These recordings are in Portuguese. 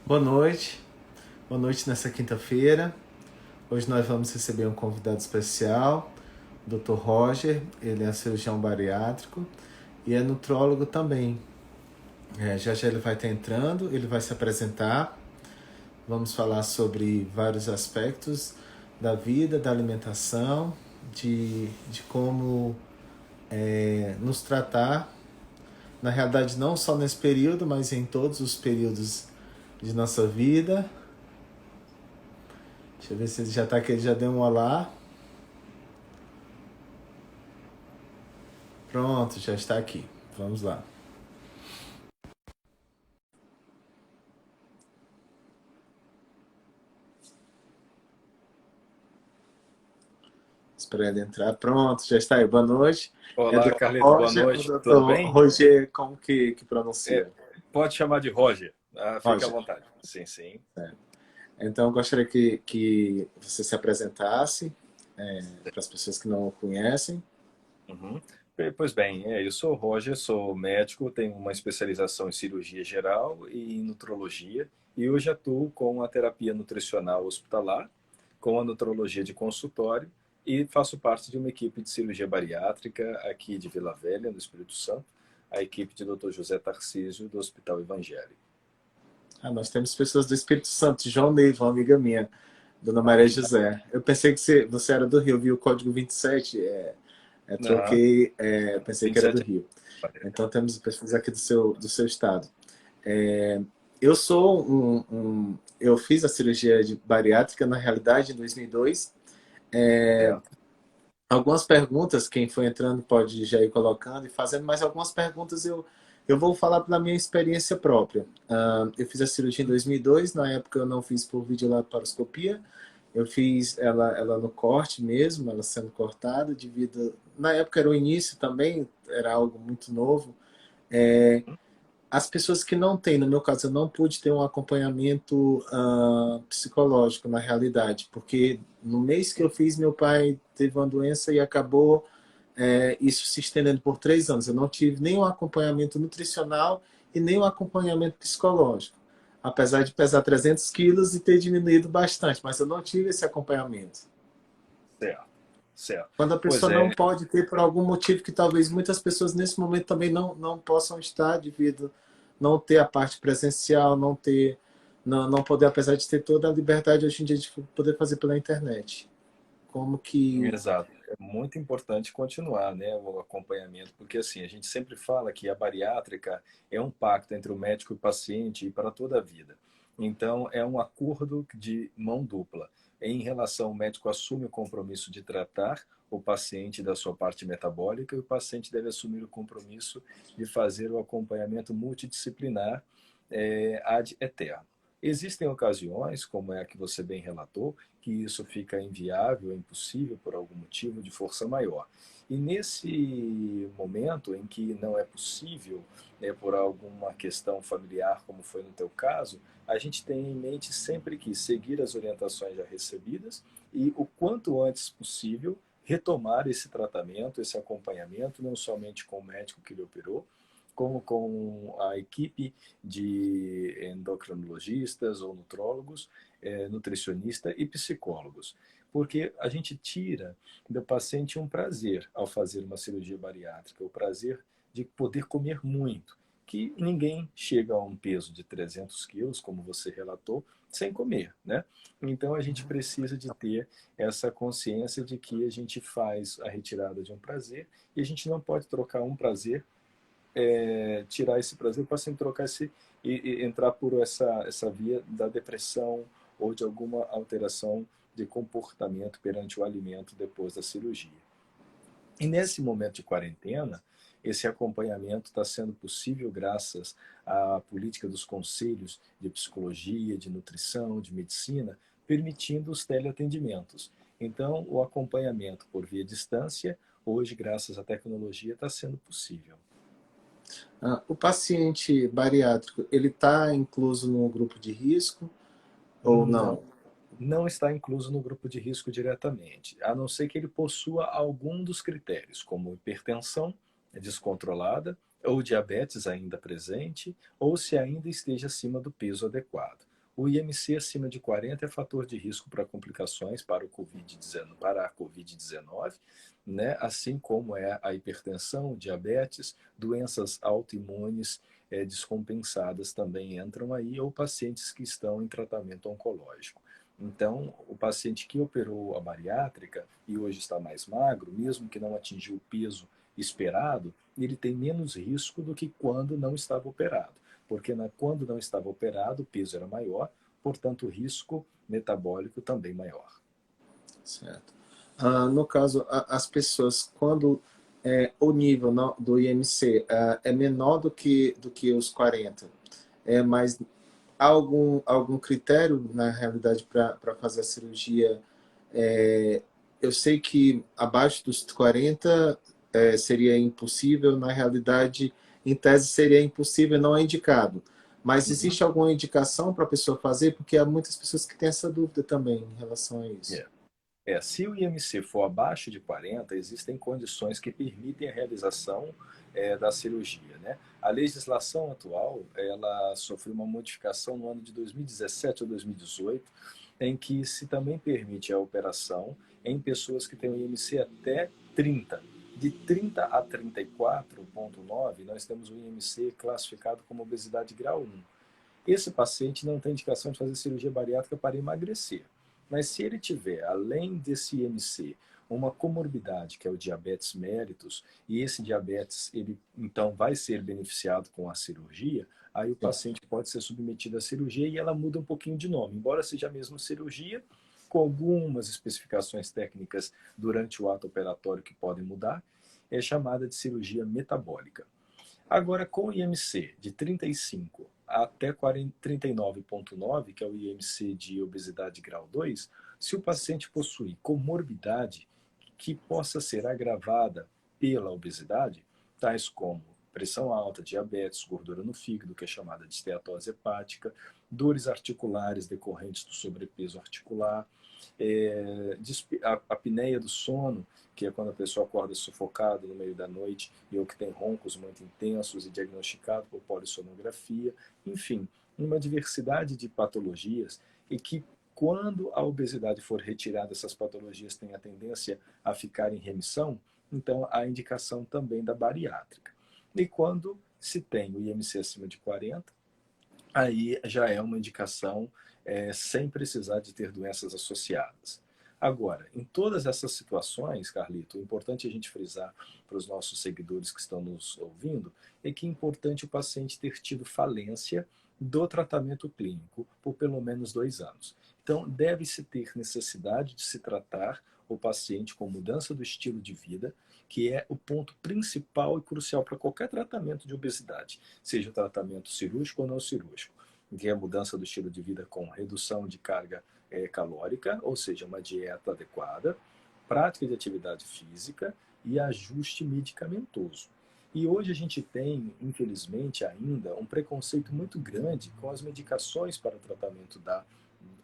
Boa noite nessa quinta-feira. Hoje nós vamos receber um convidado especial, o Dr. Roger. Ele é cirurgião bariátrico e é nutrólogo também. Já já ele vai estar entrando, ele vai se apresentar. Vamos falar sobre vários aspectos da vida, da alimentação, de como nos tratar, na realidade não só nesse período, mas em todos os períodos de nossa vida. Deixa eu ver se ele já está aqui, ele já deu um olá. Pronto, já está aqui. Vamos lá. Espera ele entrar. Pronto, já está aí. Boa noite. É Olá, do Carlito, boa Roger, o noite, tudo doutor bem? Roger, como que pronuncia? Pode chamar de Roger, fique à Roger. vontade. Sim, sim. Então, eu gostaria que você se apresentasse para as pessoas que não o conhecem. Uhum. Pois bem, eu sou o Roger, sou médico, tenho uma especialização em cirurgia geral e em nutrologia, e hoje atuo com a terapia nutricional hospitalar, com a nutrologia de consultório, e faço parte de uma equipe de cirurgia bariátrica aqui de Vila Velha, no Espírito Santo, a equipe de Dr. José Tarcísio, do Hospital Evangélico. Nós temos pessoas do Espírito Santo. João Neiva, uma amiga minha, Dona Ah, Maria que José. Eu pensei que você era do Rio, vi o código 27, Aham, troquei, pensei que era do 27 Rio. anos. Então temos pessoas aqui do seu estado. Eu sou eu fiz a cirurgia de bariátrica, na realidade, em 2002. Certo. Algumas perguntas, quem for entrando pode já ir colocando e fazendo, mas algumas perguntas eu vou falar pela minha experiência própria. Eu fiz a cirurgia em 2002, na época eu não fiz por videolaparoscopia, eu fiz ela no corte mesmo, ela sendo cortada, devido... Na época era o início também, era algo muito novo. As pessoas que não têm, no meu caso, eu não pude ter um acompanhamento psicológico na realidade, porque no mês que eu fiz, meu pai teve uma doença e acabou isso se estendendo por 3 anos. Eu não tive nenhum acompanhamento nutricional e nenhum acompanhamento psicológico, apesar de pesar 300 quilos e ter diminuído bastante, mas eu não tive esse acompanhamento. Certo, certo. Quando a Pois pessoa não é, pode ter por algum motivo que talvez muitas pessoas nesse momento também não possam estar devido não ter a parte presencial, não poder, apesar de ter toda a liberdade hoje em dia de poder fazer pela internet. Como que... exato. É muito importante continuar, né, o acompanhamento, porque assim, a gente sempre fala que a bariátrica é um pacto entre o médico e o paciente e para toda a vida. Então, é um acordo de mão dupla. Em relação, o médico assume o compromisso de tratar o paciente da sua parte metabólica e o paciente deve assumir o compromisso de fazer o acompanhamento multidisciplinar ad eterno. Existem ocasiões, como é a que você bem relatou, que isso fica inviável, impossível por algum motivo de força maior. E nesse momento em que não é possível, por alguma questão familiar, como foi no teu caso, a gente tem em mente sempre que seguir as orientações já recebidas e o quanto antes possível retomar esse tratamento, esse acompanhamento, não somente com o médico que lhe operou, como com a equipe de endocrinologistas ou nutrólogos, nutricionista e psicólogos. Porque a gente tira do paciente um prazer ao fazer uma cirurgia bariátrica, o prazer de poder comer muito, que ninguém chega a um peso de 300 quilos, como você relatou, sem comer, né? Então a gente precisa de ter essa consciência de que a gente faz a retirada de um prazer e a gente não pode trocar um prazer, tirar esse prazer para sempre trocar e entrar por essa via da depressão ou de alguma alteração de comportamento perante o alimento depois da cirurgia. E nesse momento de quarentena, esse acompanhamento está sendo possível graças à política dos conselhos de psicologia, de nutrição, de medicina, permitindo os teleatendimentos. Então, o acompanhamento por via distância, hoje, graças à tecnologia, está sendo possível. O paciente bariátrico, ele está incluso no grupo de risco ou Não, não? não está incluso no grupo de risco diretamente, a não ser que ele possua algum dos critérios, como hipertensão descontrolada, ou diabetes ainda presente, ou se ainda esteja acima do peso adequado. O IMC acima de 40 é fator de risco para complicações para a Covid-19, né? Assim como é a hipertensão, diabetes, doenças autoimunes descompensadas também entram aí, ou pacientes que estão em tratamento oncológico. Então, o paciente que operou a bariátrica e hoje está mais magro, mesmo que não atingiu o peso esperado, ele tem menos risco do que quando não estava operado. Porque quando não estava operado, o peso era maior, portanto, o risco metabólico também maior. Certo. No caso, as pessoas, quando o nível do IMC é menor do que os 40, mas há algum critério, na realidade, para fazer a cirurgia? Eu sei que abaixo dos 40 seria impossível, na realidade, em tese seria impossível, não é indicado. Mas Uhum. existe alguma indicação para a pessoa fazer? Porque há muitas pessoas que têm essa dúvida também em relação a isso. Se o IMC for abaixo de 40, existem condições que permitem a realização da cirurgia, né? A legislação atual, ela sofreu uma modificação no ano de 2017 ou 2018, em que se também permite a operação em pessoas que têm o IMC até 30. De 30 a 34,9, nós temos o IMC classificado como obesidade grau 1. Esse paciente não tem indicação de fazer cirurgia bariátrica para emagrecer. Mas se ele tiver, além desse IMC, uma comorbidade, que é o diabetes mellitus, e esse diabetes, ele então vai ser beneficiado com a cirurgia, aí o paciente pode ser submetido à cirurgia e ela muda um pouquinho de nome. Embora seja a mesma cirurgia, com algumas especificações técnicas durante o ato operatório que podem mudar, é chamada de cirurgia metabólica. Agora, com o IMC de 35 até 39,9, que é o IMC de obesidade grau 2, se o paciente possui comorbidade que possa ser agravada pela obesidade, tais como pressão alta, diabetes, gordura no fígado, que é chamada de esteatose hepática, dores articulares decorrentes do sobrepeso articular, apneia do sono, que é quando a pessoa acorda sufocada no meio da noite ou que tem roncos muito intensos e diagnosticado por polissonografia, enfim, uma diversidade de patologias e que quando a obesidade for retirada, essas patologias têm a tendência a ficar em remissão, então a indicação também da bariátrica. E quando se tem o IMC acima de 40, aí já é uma indicação sem precisar de ter doenças associadas. Agora, em todas essas situações, Carlito, o importante a gente frisar para os nossos seguidores que estão nos ouvindo é que é importante o paciente ter tido falência do tratamento clínico por pelo menos 2 anos. Então, deve-se ter necessidade de se tratar o paciente com mudança do estilo de vida, que é o ponto principal e crucial para qualquer tratamento de obesidade, seja o tratamento cirúrgico ou não cirúrgico, que é a mudança do estilo de vida com redução de carga calórica, ou seja, uma dieta adequada, prática de atividade física e ajuste medicamentoso. E hoje a gente tem, infelizmente, ainda um preconceito muito grande com as medicações para o tratamento da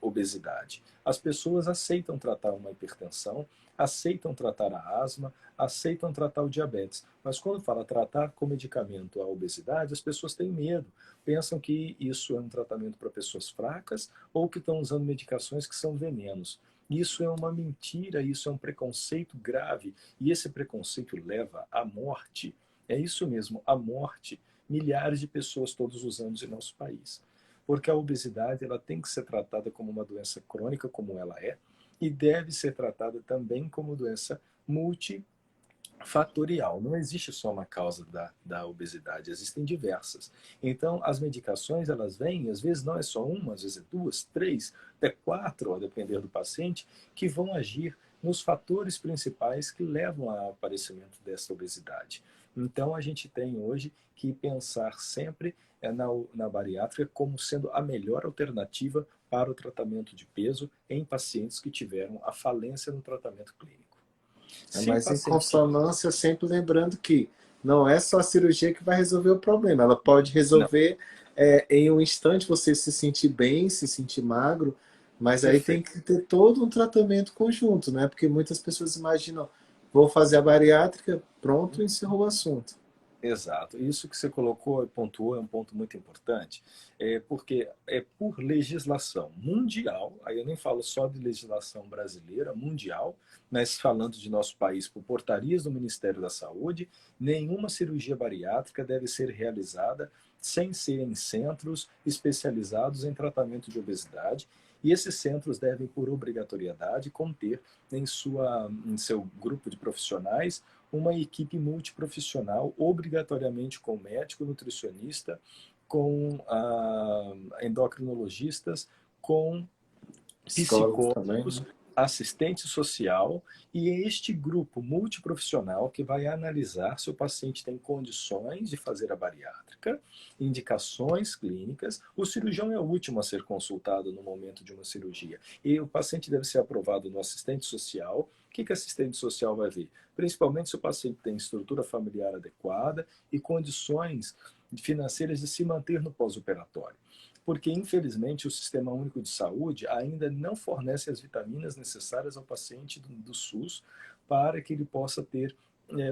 obesidade. As pessoas aceitam tratar uma hipertensão, aceitam tratar a asma, aceitam tratar o diabetes, mas quando fala tratar com medicamento a obesidade, as pessoas têm medo, pensam que isso é um tratamento para pessoas fracas ou que estão usando medicações que são venenos. Isso é uma mentira, isso é um preconceito grave e esse preconceito leva à morte. É isso mesmo, à morte. Milhares de pessoas todos os anos em nosso país. Porque a obesidade ela tem que ser tratada como uma doença crônica, como ela é, e deve ser tratada também como doença multifatorial. Não existe só uma causa da obesidade, existem diversas. Então, as medicações, elas vêm, às vezes não é só uma, às vezes é duas, três, até quatro, a depender do paciente, que vão agir nos fatores principais que levam ao aparecimento dessa obesidade. Então, a gente tem hoje que pensar sempre na bariátrica como sendo a melhor alternativa para o tratamento de peso em pacientes que tiveram a falência no tratamento clínico. Se o Mas em paciente... consonância, sempre lembrando que não é só a cirurgia que vai resolver o problema. Ela pode Não, resolver em um instante você se sentir bem, se sentir magro, mas aí tem perfeito. que ter todo um tratamento conjunto, né? Porque muitas pessoas imaginam, vou fazer a bariátrica, pronto, encerrou o assunto. Exato. Isso que você colocou e pontuou é um ponto muito importante, porque é por legislação mundial, aí eu nem falo só de legislação brasileira, mundial, mas falando de nosso país, por portarias do Ministério da Saúde, nenhuma cirurgia bariátrica deve ser realizada sem ser em centros especializados em tratamento de obesidade, e esses centros devem, por obrigatoriedade, conter em seu grupo de profissionais uma equipe multiprofissional, obrigatoriamente com médico, nutricionista, com endocrinologistas, com Psicólogos também, psicólogos, né? assistente social, e é este grupo multiprofissional que vai analisar se o paciente tem condições de fazer a bariátrica, indicações clínicas. O cirurgião é o último a ser consultado no momento de uma cirurgia. E o paciente deve ser aprovado no assistente social. O que o assistente social vai ver? Principalmente se o paciente tem estrutura familiar adequada e condições financeiras de se manter no pós-operatório, porque infelizmente o Sistema Único de Saúde ainda não fornece as vitaminas necessárias ao paciente do SUS para que ele possa ter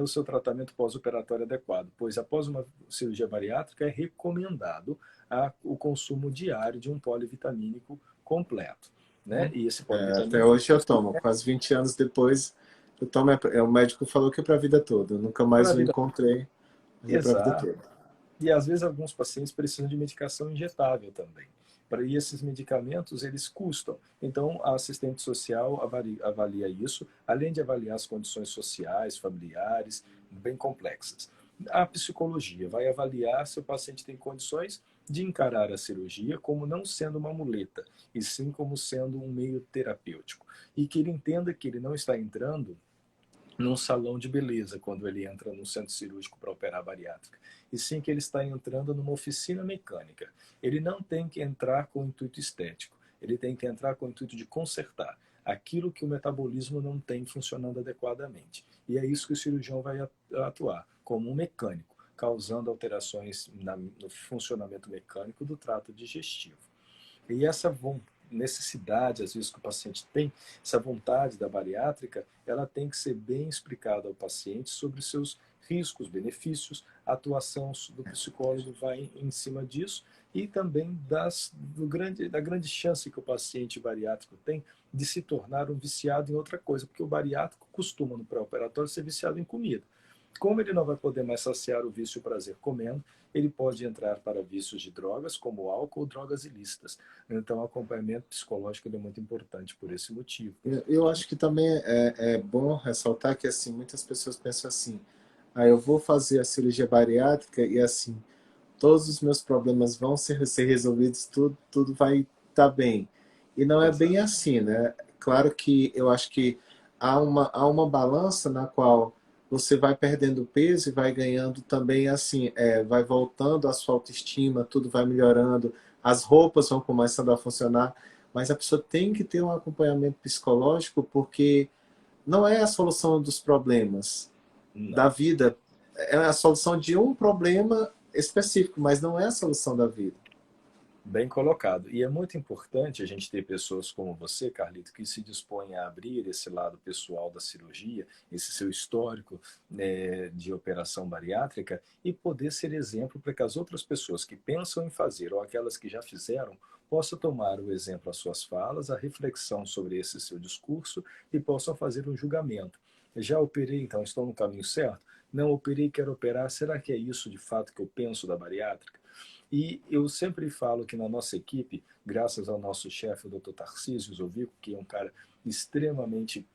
o seu tratamento pós-operatório adequado, pois após uma cirurgia bariátrica é recomendado o consumo diário de um polivitamínico completo, né? E esse Até polivitamínico hoje eu tomo, quase 20 anos depois, eu tomo, o médico falou que é para a vida toda, eu nunca para mais a o vida. encontrei, mas é para a vida Exato. toda. E às vezes alguns pacientes precisam de medicação injetável também. E esses medicamentos, eles custam. Então, a assistente social avalia isso, além de avaliar as condições sociais, familiares, bem complexas. A psicologia vai avaliar se o paciente tem condições de encarar a cirurgia como não sendo uma muleta, e sim como sendo um meio terapêutico. E que ele entenda que ele não está entrando num salão de beleza quando ele entra no centro cirúrgico para operar a bariátrica, e sim que ele está entrando numa oficina mecânica. Ele não tem que entrar com o intuito estético, ele tem que entrar com o intuito de consertar aquilo que o metabolismo não tem funcionando adequadamente. E é isso que o cirurgião vai atuar, como um mecânico, causando alterações no funcionamento mecânico do trato digestivo. E essa necessidade, às vezes, que o paciente tem, essa vontade da bariátrica, ela tem que ser bem explicada ao paciente sobre seus riscos, benefícios, a atuação do psicólogo vai em cima disso e também da grande chance que o paciente bariátrico tem de se tornar um viciado em outra coisa, porque o bariátrico costuma, no pré-operatório, ser viciado em comida. Como ele não vai poder mais saciar o vício e o prazer comendo, ele pode entrar para vícios de drogas, como álcool ou drogas ilícitas. Então, o acompanhamento psicológico é muito importante por esse motivo. Eu acho que também é bom ressaltar que assim muitas pessoas pensam assim, eu vou fazer a cirurgia bariátrica e assim todos os meus problemas vão ser resolvidos, tudo vai estar bem. E não é bem Exato. assim, né? Claro que eu acho que há uma balança na qual você vai perdendo peso e vai ganhando também, assim, vai voltando a sua autoestima, tudo vai melhorando, as roupas vão começando a funcionar, mas a pessoa tem que ter um acompanhamento psicológico porque não é a solução dos problemas da Não. vida, é a solução de um problema específico, mas não é a solução da vida. Bem colocado. E é muito importante a gente ter pessoas como você, Carlito, que se dispõem a abrir esse lado pessoal da cirurgia, esse seu histórico, né, de operação bariátrica, e poder ser exemplo para que as outras pessoas que pensam em fazer ou aquelas que já fizeram possam tomar o exemplo às suas falas, a reflexão sobre esse seu discurso e possam fazer um julgamento. Já operei, então estou no caminho certo? Não operei, quero operar. Será que é isso de fato que eu penso da bariátrica? E eu sempre falo que na nossa equipe, graças ao nosso chefe, o Dr. Tarcísio Zovico, que é um cara extremamente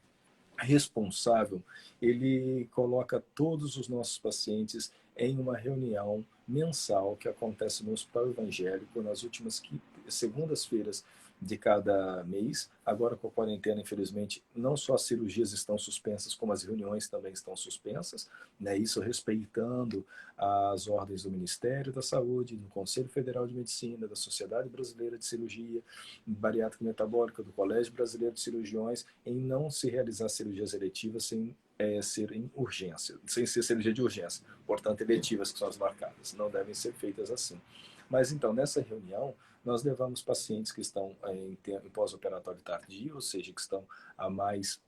responsável, ele coloca todos os nossos pacientes em uma reunião mensal que acontece no Hospital Evangélico nas últimas segundas-feiras de cada mês. Agora com a quarentena, infelizmente, não só as cirurgias estão suspensas, como as reuniões também estão suspensas, né? Isso respeitando as ordens do Ministério da Saúde, do Conselho Federal de Medicina, da Sociedade Brasileira de Cirurgia Bariátrica e Metabólica, do Colégio Brasileiro de Cirurgiões, em não se realizar cirurgias eletivas sem ser em urgência, sem ser cirurgia de urgência, portanto, eletivas que são as marcadas, não devem ser feitas assim. Mas então, nessa reunião, nós levamos pacientes que estão em pós-operatório tardio, ou seja, que estão há mais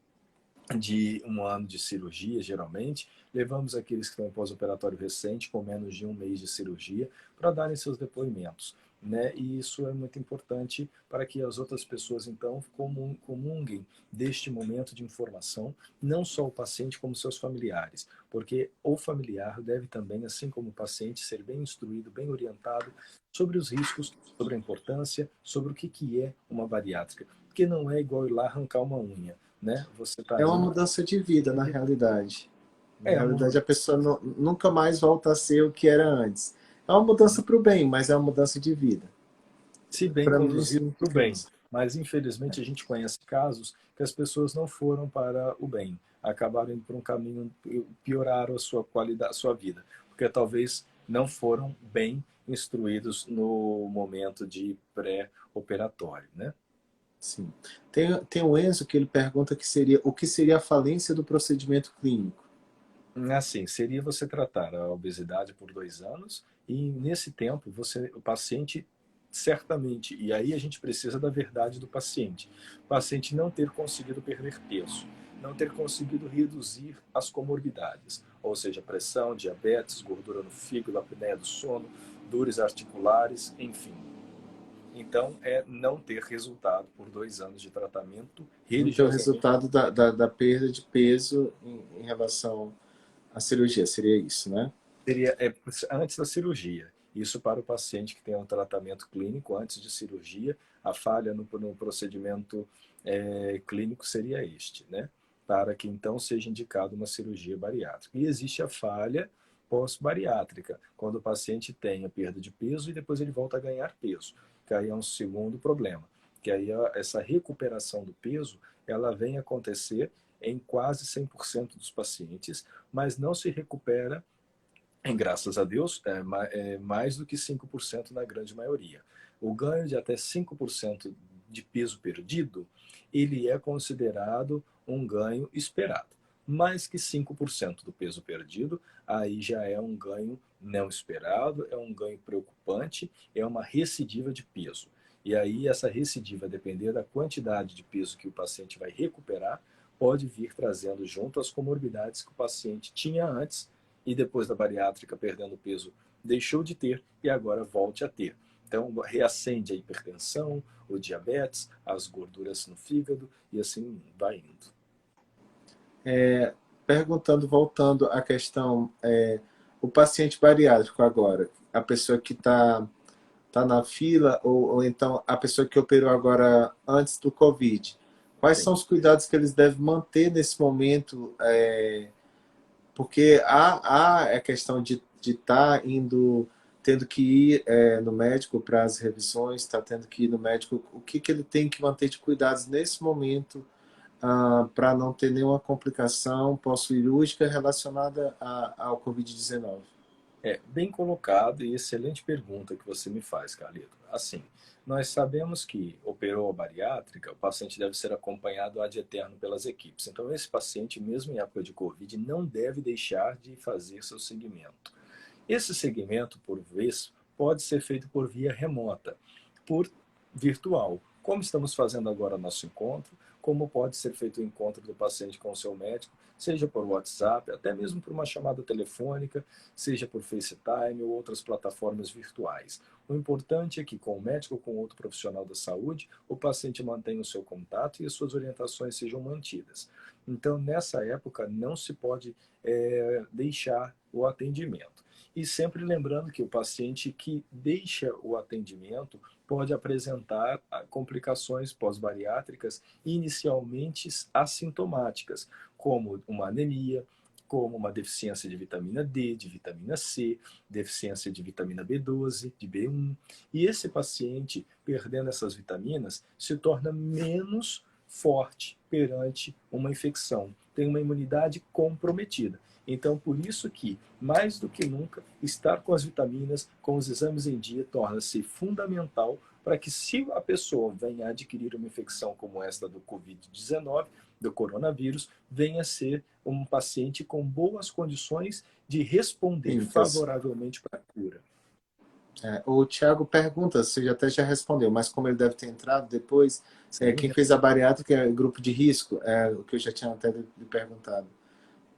de um ano de cirurgia, geralmente, levamos aqueles que estão em pós-operatório recente, com menos de um mês de cirurgia, para darem seus depoimentos. Né? E isso é muito importante para que as outras pessoas, então, comunguem deste momento de informação, não só o paciente, como seus familiares. Porque o familiar deve também, assim como o paciente, ser bem instruído, bem orientado sobre os riscos, sobre a importância, sobre o que é uma bariátrica. Porque não é igual ir lá arrancar uma unha, né? Você está É uma ali. mudança de vida, na realidade. Na É uma realidade, a mudança. pessoa nunca mais volta a ser o que era antes. É uma mudança para o bem, mas é uma mudança de vida. Se bem Para mim, conduzido para o significa bem. isso. Mas, infelizmente, a gente conhece casos que as pessoas não foram para o bem, acabaram indo por um caminho, pioraram a sua qualidade, a sua vida, porque talvez não foram bem instruídos no momento de pré-operatório, né? Sim. Tem o Enzo que ele pergunta o que seria a falência do procedimento clínico. Assim, seria você tratar a obesidade por 2 anos e nesse tempo o paciente certamente, e aí a gente precisa da verdade do paciente, o paciente não ter conseguido perder peso, não ter conseguido reduzir as comorbidades, ou seja, pressão, diabetes, gordura no fígado, apneia do sono, dores articulares, enfim. Então, é não ter resultado por 2 anos de tratamento Não ter o religiosamente. resultado da perda de peso em relação à cirurgia, seria isso, né? Seria antes da cirurgia. Isso para o paciente que tem um tratamento clínico antes de cirurgia, a falha no procedimento clínico seria este, né? Para que então seja indicado uma cirurgia bariátrica. E existe a falha pós-bariátrica, quando o paciente tem a perda de peso e depois ele volta a ganhar peso, que aí é um segundo problema, que aí essa recuperação do peso, ela vem acontecer em quase 100% dos pacientes, mas não se recupera graças a Deus, mais do que 5% na grande maioria. O ganho de até 5% de peso perdido, ele é considerado um ganho esperado. Mais que 5% do peso perdido, aí já é um ganho não esperado, é um ganho preocupante, é uma recidiva de peso. E aí essa recidiva, a depender da quantidade de peso que o paciente vai recuperar, pode vir trazendo junto as comorbidades que o paciente tinha antes e depois da bariátrica, perdendo peso, deixou de ter e agora volte a ter. Então, reacende a hipertensão, o diabetes, as gorduras no fígado e assim vai indo. Perguntando, voltando à questão, o paciente bariátrico agora, a pessoa que tá na fila, ou então a pessoa que operou agora antes do Covid, quais Sim. são os cuidados que eles devem manter nesse momento? Porque há a questão de estar indo, tendo que ir no médico para as revisões, está tendo que ir no médico, o que, que ele tem que manter de cuidados nesse momento para não ter nenhuma complicação pós-cirúrgica relacionada ao Covid-19? Bem colocado e excelente pergunta que você me faz, Carlito. Assim, nós sabemos que operou a bariátrica, o paciente deve ser acompanhado ad eterno pelas equipes. Então, esse paciente, mesmo em época de Covid, não deve deixar de fazer seu segmento. Esse segmento, por vez, pode ser feito por via remota, por virtual, como estamos fazendo agora nosso encontro, como pode ser feito o encontro do paciente com o seu médico, seja por WhatsApp, até mesmo por uma chamada telefônica, seja por FaceTime ou outras plataformas virtuais. O importante é que com o médico ou com outro profissional da saúde, o paciente mantenha o seu contato e as suas orientações sejam mantidas. Então, nessa época, não se pode deixar o atendimento. E sempre lembrando que o paciente que deixa o atendimento pode apresentar complicações pós-bariátricas inicialmente assintomáticas, como uma anemia, como uma deficiência de vitamina D, de vitamina C, deficiência de vitamina B12, de B1. E esse paciente, perdendo essas vitaminas, se torna menos forte perante uma infecção, tem uma imunidade comprometida. Então, por isso que, mais do que nunca, estar com as vitaminas, com os exames em dia, torna-se fundamental para que, se a pessoa venha a adquirir uma infecção como esta do Covid-19, do coronavírus, venha a ser um paciente com boas condições de responder Clínicas. favoravelmente para a cura. O Thiago pergunta, você até já respondeu, mas como ele deve ter entrado depois, quem Sim. fez a bariátrica é grupo de risco, é o que eu já tinha até lhe perguntado,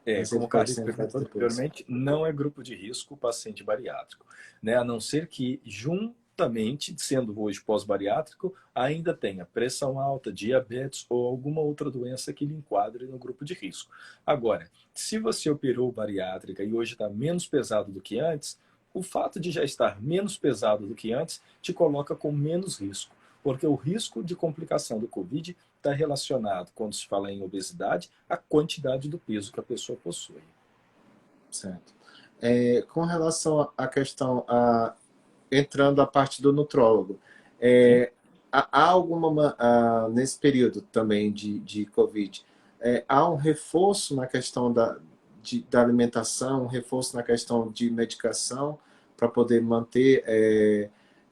mas ele Como o pode ter Carlito entrado perguntou depois. anteriormente, não é grupo de risco o paciente bariátrico, né? A não ser que, juntamente, sendo hoje pós-bariátrico, ainda tenha pressão alta, diabetes ou alguma outra doença que lhe enquadre no grupo de risco. Agora, se você operou bariátrica e hoje está menos pesado do que antes, o fato de já estar menos pesado do que antes te coloca com menos risco, porque o risco de complicação do Covid está relacionado, quando se fala em obesidade, à quantidade do peso que a pessoa possui. Certo. Com relação à questão, entrando a parte do nutrólogo, Sim. há alguma, nesse período também de Covid, há um reforço na questão da alimentação, um reforço na questão de medicação para poder manter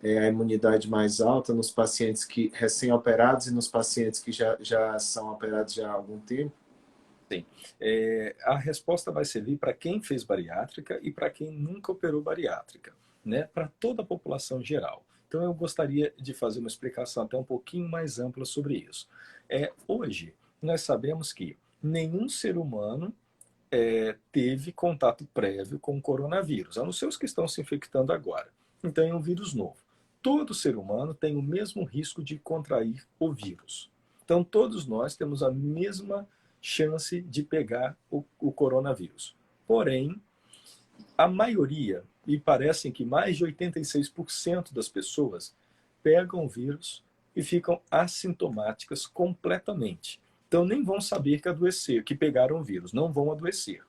a imunidade mais alta nos pacientes que recém-operados e nos pacientes que já são operados já há algum tempo? Sim. A resposta vai servir para quem fez bariátrica e para quem nunca operou bariátrica, né? Para toda a população geral. Então, eu gostaria de fazer uma explicação até um pouquinho mais ampla sobre isso. Hoje, nós sabemos que nenhum ser humano teve contato prévio com o coronavírus, a não ser os que estão se infectando agora. Então, é um vírus novo. Todo ser humano tem o mesmo risco de contrair o vírus. Então, todos nós temos a mesma chance de pegar o coronavírus. Porém, a maioria, e parecem que mais de 86% das pessoas, pegam o vírus e ficam assintomáticas completamente. Então, nem vão saber que adoeceram, que pegaram o vírus, não vão adoecer.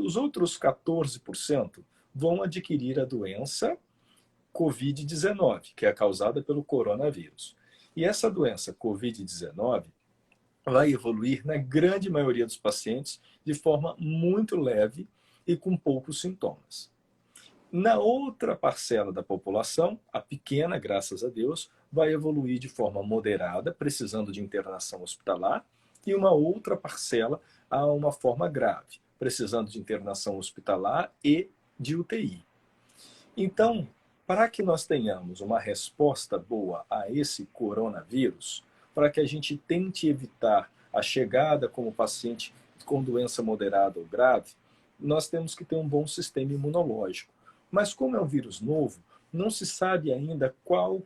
Os outros 14% vão adquirir a doença Covid-19, que é causada pelo coronavírus. E essa doença Covid-19 vai evoluir na grande maioria dos pacientes de forma muito leve e com poucos sintomas. Na outra parcela da população, a pequena, graças a Deus, vai evoluir de forma moderada, precisando de internação hospitalar, e uma outra parcela a uma forma grave, precisando de internação hospitalar e de UTI. Então, para que nós tenhamos uma resposta boa a esse coronavírus, para que a gente tente evitar a chegada como paciente com doença moderada ou grave, nós temos que ter um bom sistema imunológico. Mas como é um vírus novo, não se sabe ainda qual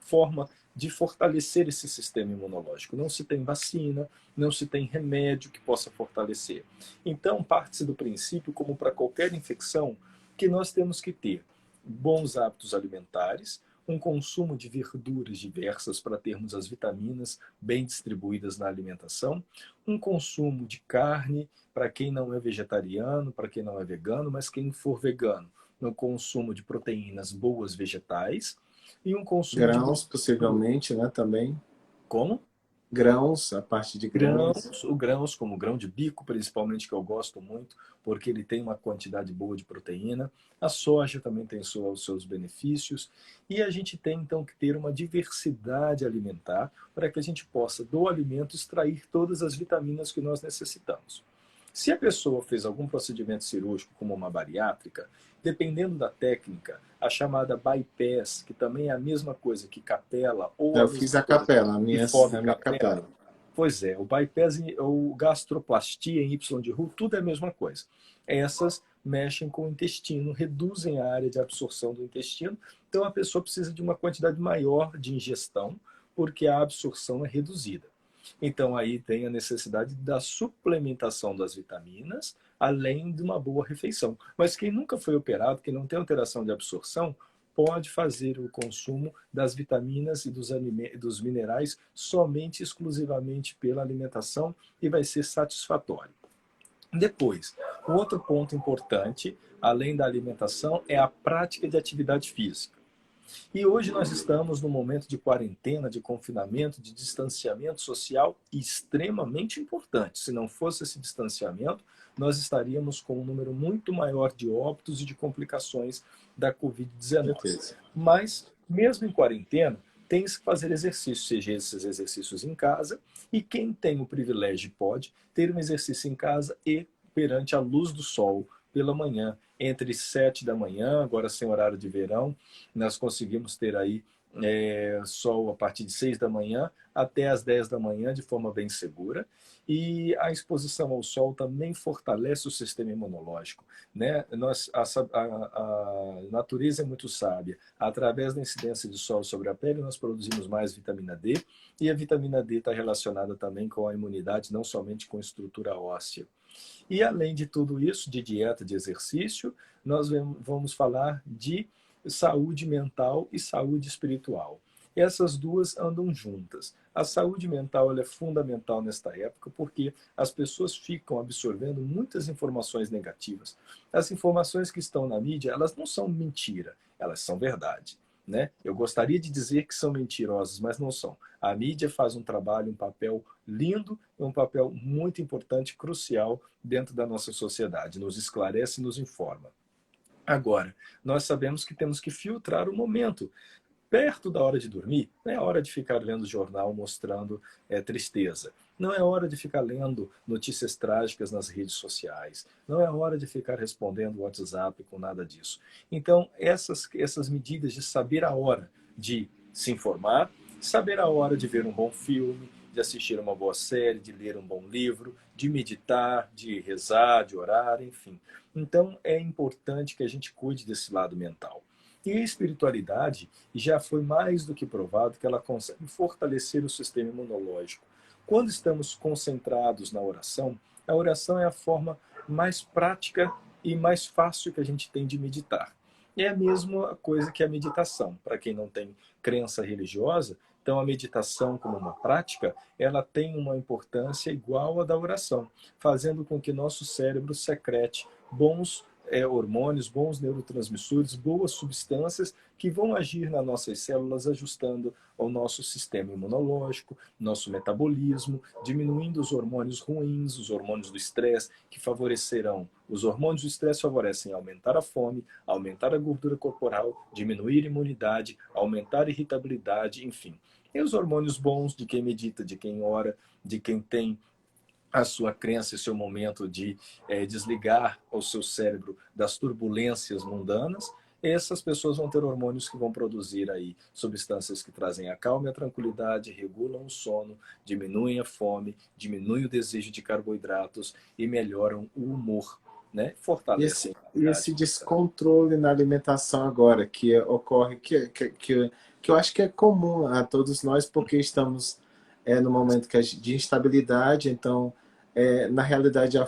forma de fortalecer esse sistema imunológico. Não se tem vacina, não se tem remédio que possa fortalecer. Então, parte-se do princípio, como para qualquer infecção, que nós temos que ter bons hábitos alimentares, um consumo de verduras diversas para termos as vitaminas bem distribuídas na alimentação, um consumo de carne para quem não é vegetariano, para quem não é vegano, mas quem for vegano, no consumo de proteínas boas vegetais e um consumo de Grãos, gordura. possivelmente, né, também. Como? Grãos, a parte de grãos. Grãos como o grão de bico, principalmente, que eu gosto muito, porque ele tem uma quantidade boa de proteína. A soja também tem os seus benefícios. E a gente tem, então, que ter uma diversidade alimentar para que a gente possa, do alimento, extrair todas as vitaminas que nós necessitamos. Se a pessoa fez algum procedimento cirúrgico, como uma bariátrica, dependendo da técnica, a chamada bypass, que também é a mesma coisa que capela, ou a Eu fiz mesma a coisa capela, que a FOB minha capela, capela. pois é, o bypass ou gastroplastia em Y de Roux, tudo é a mesma coisa. Essas mexem com o intestino, reduzem a área de absorção do intestino, então a pessoa precisa de uma quantidade maior de ingestão, porque a absorção é reduzida. Então aí tem a necessidade da suplementação das vitaminas, além de uma boa refeição. Mas quem nunca foi operado, que não tem alteração de absorção, pode fazer o consumo das vitaminas e dos minerais somente, exclusivamente pela alimentação e vai ser satisfatório. Depois, um outro ponto importante, além da alimentação, é a prática de atividade física. E hoje nós estamos num momento de quarentena, de confinamento, de distanciamento social extremamente importante. Se não fosse esse distanciamento, nós estaríamos com um número muito maior de óbitos e de complicações da Covid-19. Certeza. Mas, mesmo em quarentena, tem que fazer exercícios, seja esses exercícios em casa, e quem tem o privilégio pode ter um exercício em casa e perante a luz do sol, pela manhã, entre 7 da manhã, agora sem horário de verão, nós conseguimos ter aí sol a partir de 6 da manhã até as 10 da manhã de forma bem segura. E a exposição ao sol também fortalece o sistema imunológico, né? A natureza é muito sábia. Através da incidência de sol sobre a pele, nós produzimos mais vitamina D, e a vitamina D está relacionada também com a imunidade, não somente com estrutura óssea. E além de tudo isso, de dieta, de exercício, nós vamos falar de saúde mental e saúde espiritual. Essas duas andam juntas. A saúde mental ela é fundamental nesta época porque as pessoas ficam absorvendo muitas informações negativas. As informações que estão na mídia, elas não são mentira, elas são verdade. Né? Eu gostaria de dizer que são mentirosas, mas não são. A mídia faz um trabalho, um papel lindo, um papel muito importante, crucial dentro da nossa sociedade. Nos esclarece e nos informa. Agora, nós sabemos que temos que filtrar o momento. Perto da hora de dormir, não é hora de ficar lendo jornal mostrando tristeza. Não é hora de ficar lendo notícias trágicas nas redes sociais. Não é hora de ficar respondendo o WhatsApp com nada disso. Então, essas medidas de saber a hora de se informar, saber a hora de ver um bom filme, de assistir uma boa série, de ler um bom livro, de meditar, de rezar, de orar, enfim. Então, é importante que a gente cuide desse lado mental. E a espiritualidade já foi mais do que provado que ela consegue fortalecer o sistema imunológico. Quando estamos concentrados na oração, a oração é a forma mais prática e mais fácil que a gente tem de meditar. É a mesma coisa que a meditação. Para quem não tem crença religiosa, então a meditação como uma prática, ela tem uma importância igual à da oração, fazendo com que nosso cérebro secrete bons hormônios, bons neurotransmissores, boas substâncias que vão agir nas nossas células, ajustando ao nosso sistema imunológico, nosso metabolismo, diminuindo os hormônios ruins, os hormônios do estresse, que favorecerão. Os hormônios do estresse favorecem aumentar a fome, aumentar a gordura corporal, diminuir a imunidade, aumentar a irritabilidade, enfim. E os hormônios bons de quem medita, de quem ora, de quem tem a sua crença e seu momento de desligar o seu cérebro das turbulências mundanas, essas pessoas vão ter hormônios que vão produzir aí substâncias que trazem a calma e a tranquilidade, regulam o sono, diminuem a fome, diminuem o desejo de carboidratos e melhoram o humor, né? Fortalecem a E imunidade. esse descontrole na alimentação agora, ocorre, que eu acho que é comum a todos nós, porque estamos no momento de instabilidade, então, na realidade, a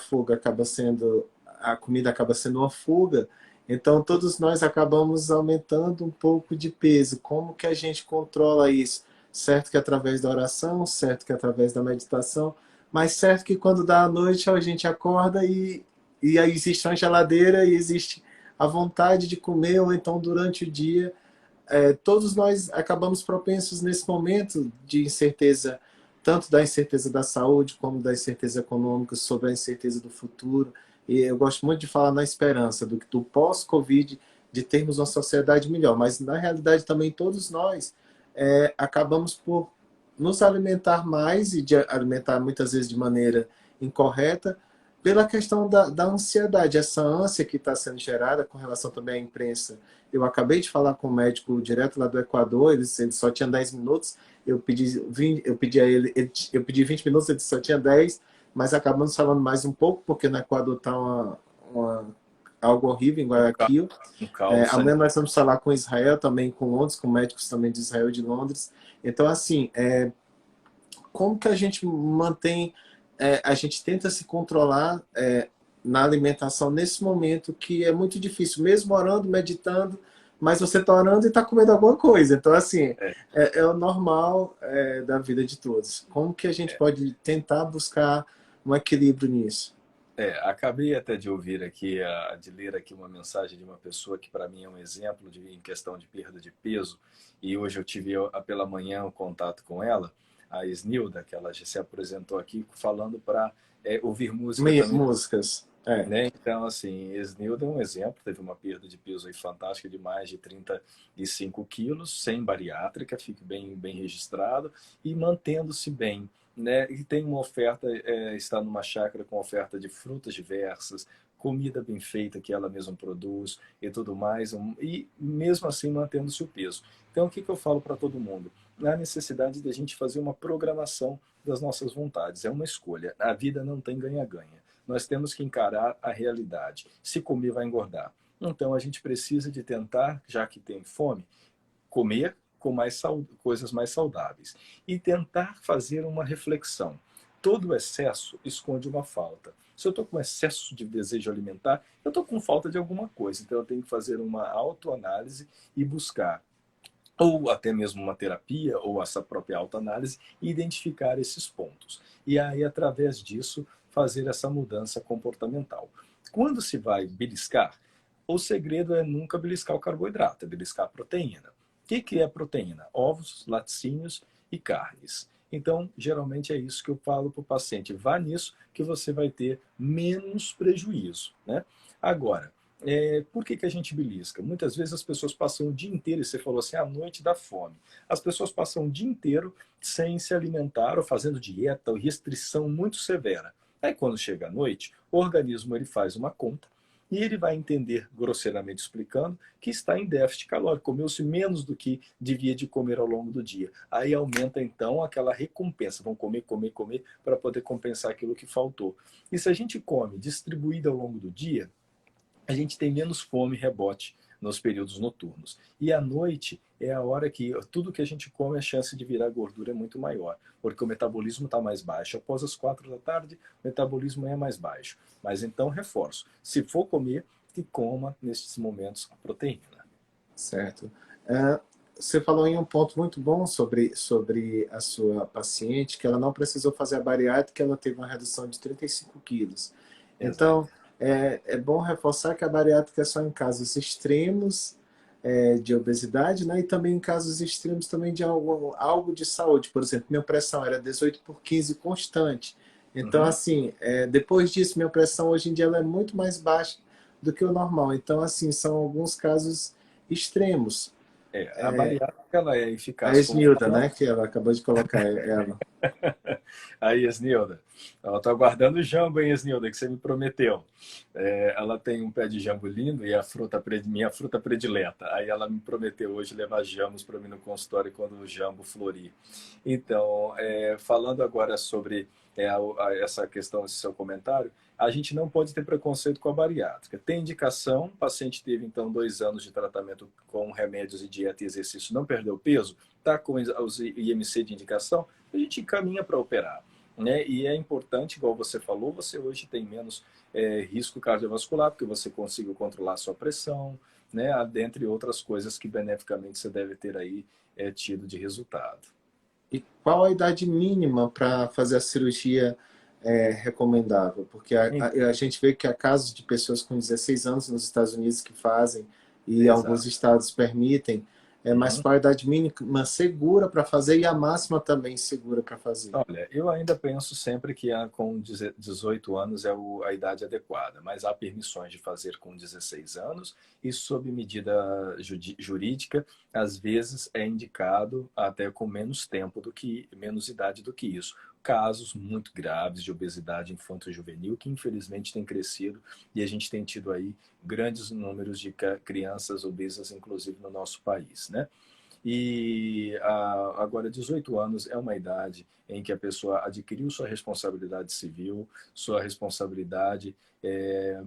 comida acaba sendo uma fuga, então todos nós acabamos aumentando um pouco de peso. Como que a gente controla isso? Certo que através da oração, certo que através da meditação, mas certo que quando dá a noite a gente acorda e aí existe uma geladeira e existe a vontade de comer, ou então durante o dia. Todos nós acabamos propensos nesse momento de incerteza, tanto da incerteza da saúde, como da incerteza econômica, sobre a incerteza do futuro. E eu gosto muito de falar na esperança do pós-Covid, de termos uma sociedade melhor. Mas, na realidade, também todos nós acabamos por nos alimentar mais e de alimentar muitas vezes de maneira incorreta, pela questão da ansiedade, essa ânsia que está sendo gerada com relação também à imprensa. Eu acabei de falar com um médico direto lá do Equador, ele só tinha 10 minutos, eu pedi a eu pedi 20 minutos, ele só tinha 10, mas acabamos falando mais um pouco, porque no Equador está algo horrível em Guayaquil. Um caos Amanhã nós vamos falar com Israel também, com Londres, com médicos também de Israel e de Londres. Então, assim, como que a gente mantém, a gente tenta se controlar na alimentação nesse momento que é muito difícil, mesmo orando, meditando, mas você está orando e está comendo alguma coisa. Então, assim, é, é o normal da vida de todos. Como que a gente pode tentar buscar um equilíbrio nisso? Acabei até de ouvir aqui, de ler aqui uma mensagem de uma pessoa que para mim é um exemplo em questão de perda de peso, e hoje eu tive pela manhã um contato com ela, a Esnilda, que ela já se apresentou aqui falando para ouvir música também, Músicas. né? Então, assim, Esnilda é um exemplo, teve uma perda de peso aí fantástica de mais de 35 quilos, sem bariátrica, fique bem, bem registrado, e mantendo-se bem, né? E tem uma oferta, está numa chácara com oferta de frutas diversas, comida bem feita que ela mesma produz e tudo mais, e mesmo assim mantendo-se o peso. Então, o que eu falo para todo mundo? A necessidade de a gente fazer uma programação das nossas vontades. É uma escolha. A vida não tem ganha-ganha. Nós temos que encarar a realidade. Se comer, vai engordar. Então, a gente precisa de tentar, já que tem fome, comer com coisas mais saudáveis. E tentar fazer uma reflexão. Todo excesso esconde uma falta. Se eu estou com excesso de desejo alimentar, eu estou com falta de alguma coisa. Então, eu tenho que fazer uma autoanálise e buscar ou até mesmo uma terapia, ou essa própria autoanálise, e identificar esses pontos. E aí, através disso, fazer essa mudança comportamental. Quando se vai beliscar, o segredo é nunca beliscar o carboidrato, é beliscar a proteína. O que é proteína? Ovos, laticínios e carnes. Então, geralmente é isso que eu falo para o paciente. Vá nisso que você vai ter menos prejuízo, né? Agora, por que a gente belisca? Muitas vezes as pessoas passam o dia inteiro, e você falou assim, a noite dá fome. As pessoas passam o dia inteiro sem se alimentar ou fazendo dieta ou restrição muito severa. Aí quando chega a noite, o organismo ele faz uma conta e ele vai entender, grosseiramente explicando, que está em déficit calórico, comeu-se menos do que devia de comer ao longo do dia. Aí aumenta então aquela recompensa, vão comer, comer, comer, para poder compensar aquilo que faltou. E se a gente come distribuído ao longo do dia, a gente tem menos fome e rebote nos períodos noturnos. E à noite é a hora que tudo que a gente come, a chance de virar gordura é muito maior, porque o metabolismo está mais baixo. Após as 4 da tarde, o metabolismo é mais baixo. Mas então, reforço, se for comer, que coma nesses momentos a proteína. Certo. Você falou em um ponto muito bom sobre a sua paciente, que ela não precisou fazer a bariátrica, ela teve uma redução de 35 quilos. Exato. Então, é bom reforçar que a bariátrica é só em casos extremos de obesidade, né? E também em casos extremos também de algo de saúde. Por exemplo, minha pressão era 18/15 constante. Então, Uhum. assim, depois disso, minha pressão hoje em dia ela é muito mais baixa do que o normal. Então, assim, são alguns casos extremos. A bariátrica ela é A eficaz, como Esnilda, falamos. né, que ela acabou de colocar ela. Aí, Esnilda, eu estou aguardando o jambo, hein, Esnilda, que você me prometeu. Ela tem um pé de jambo lindo e é minha fruta predileta. Aí ela me prometeu hoje levar jambos para mim no consultório quando o jambo florir. Então, falando agora sobre essa questão, esse seu comentário, a gente não pode ter preconceito com a bariátrica. Tem indicação, o paciente teve então 2 anos de tratamento com remédios e dieta e exercício, não perdeu peso, está com os IMC de indicação, a gente encaminha para operar. Né? E é importante, igual você falou, você hoje tem menos risco cardiovascular, porque você conseguiu controlar a sua pressão, né? Dentre outras coisas que beneficamente você deve ter aí tido de resultado. E qual a idade mínima para fazer a cirurgia recomendável? Porque a gente vê que há casos de pessoas com 16 anos nos Estados Unidos que fazem, e alguns Exato. estados permitem, mas Uhum. qual a idade mínima segura para fazer e a máxima também segura para fazer? Olha, eu ainda penso sempre que com 18 anos é a idade adequada, mas há permissões de fazer com 16 anos e sob medida jurídica, às vezes é indicado até com menos tempo menos idade do que isso. Casos muito graves de obesidade infanto-juvenil que infelizmente tem crescido e a gente tem tido aí grandes números de crianças obesas, inclusive no nosso país, né? E agora, 18 anos é uma idade em que a pessoa adquiriu sua responsabilidade civil, sua responsabilidade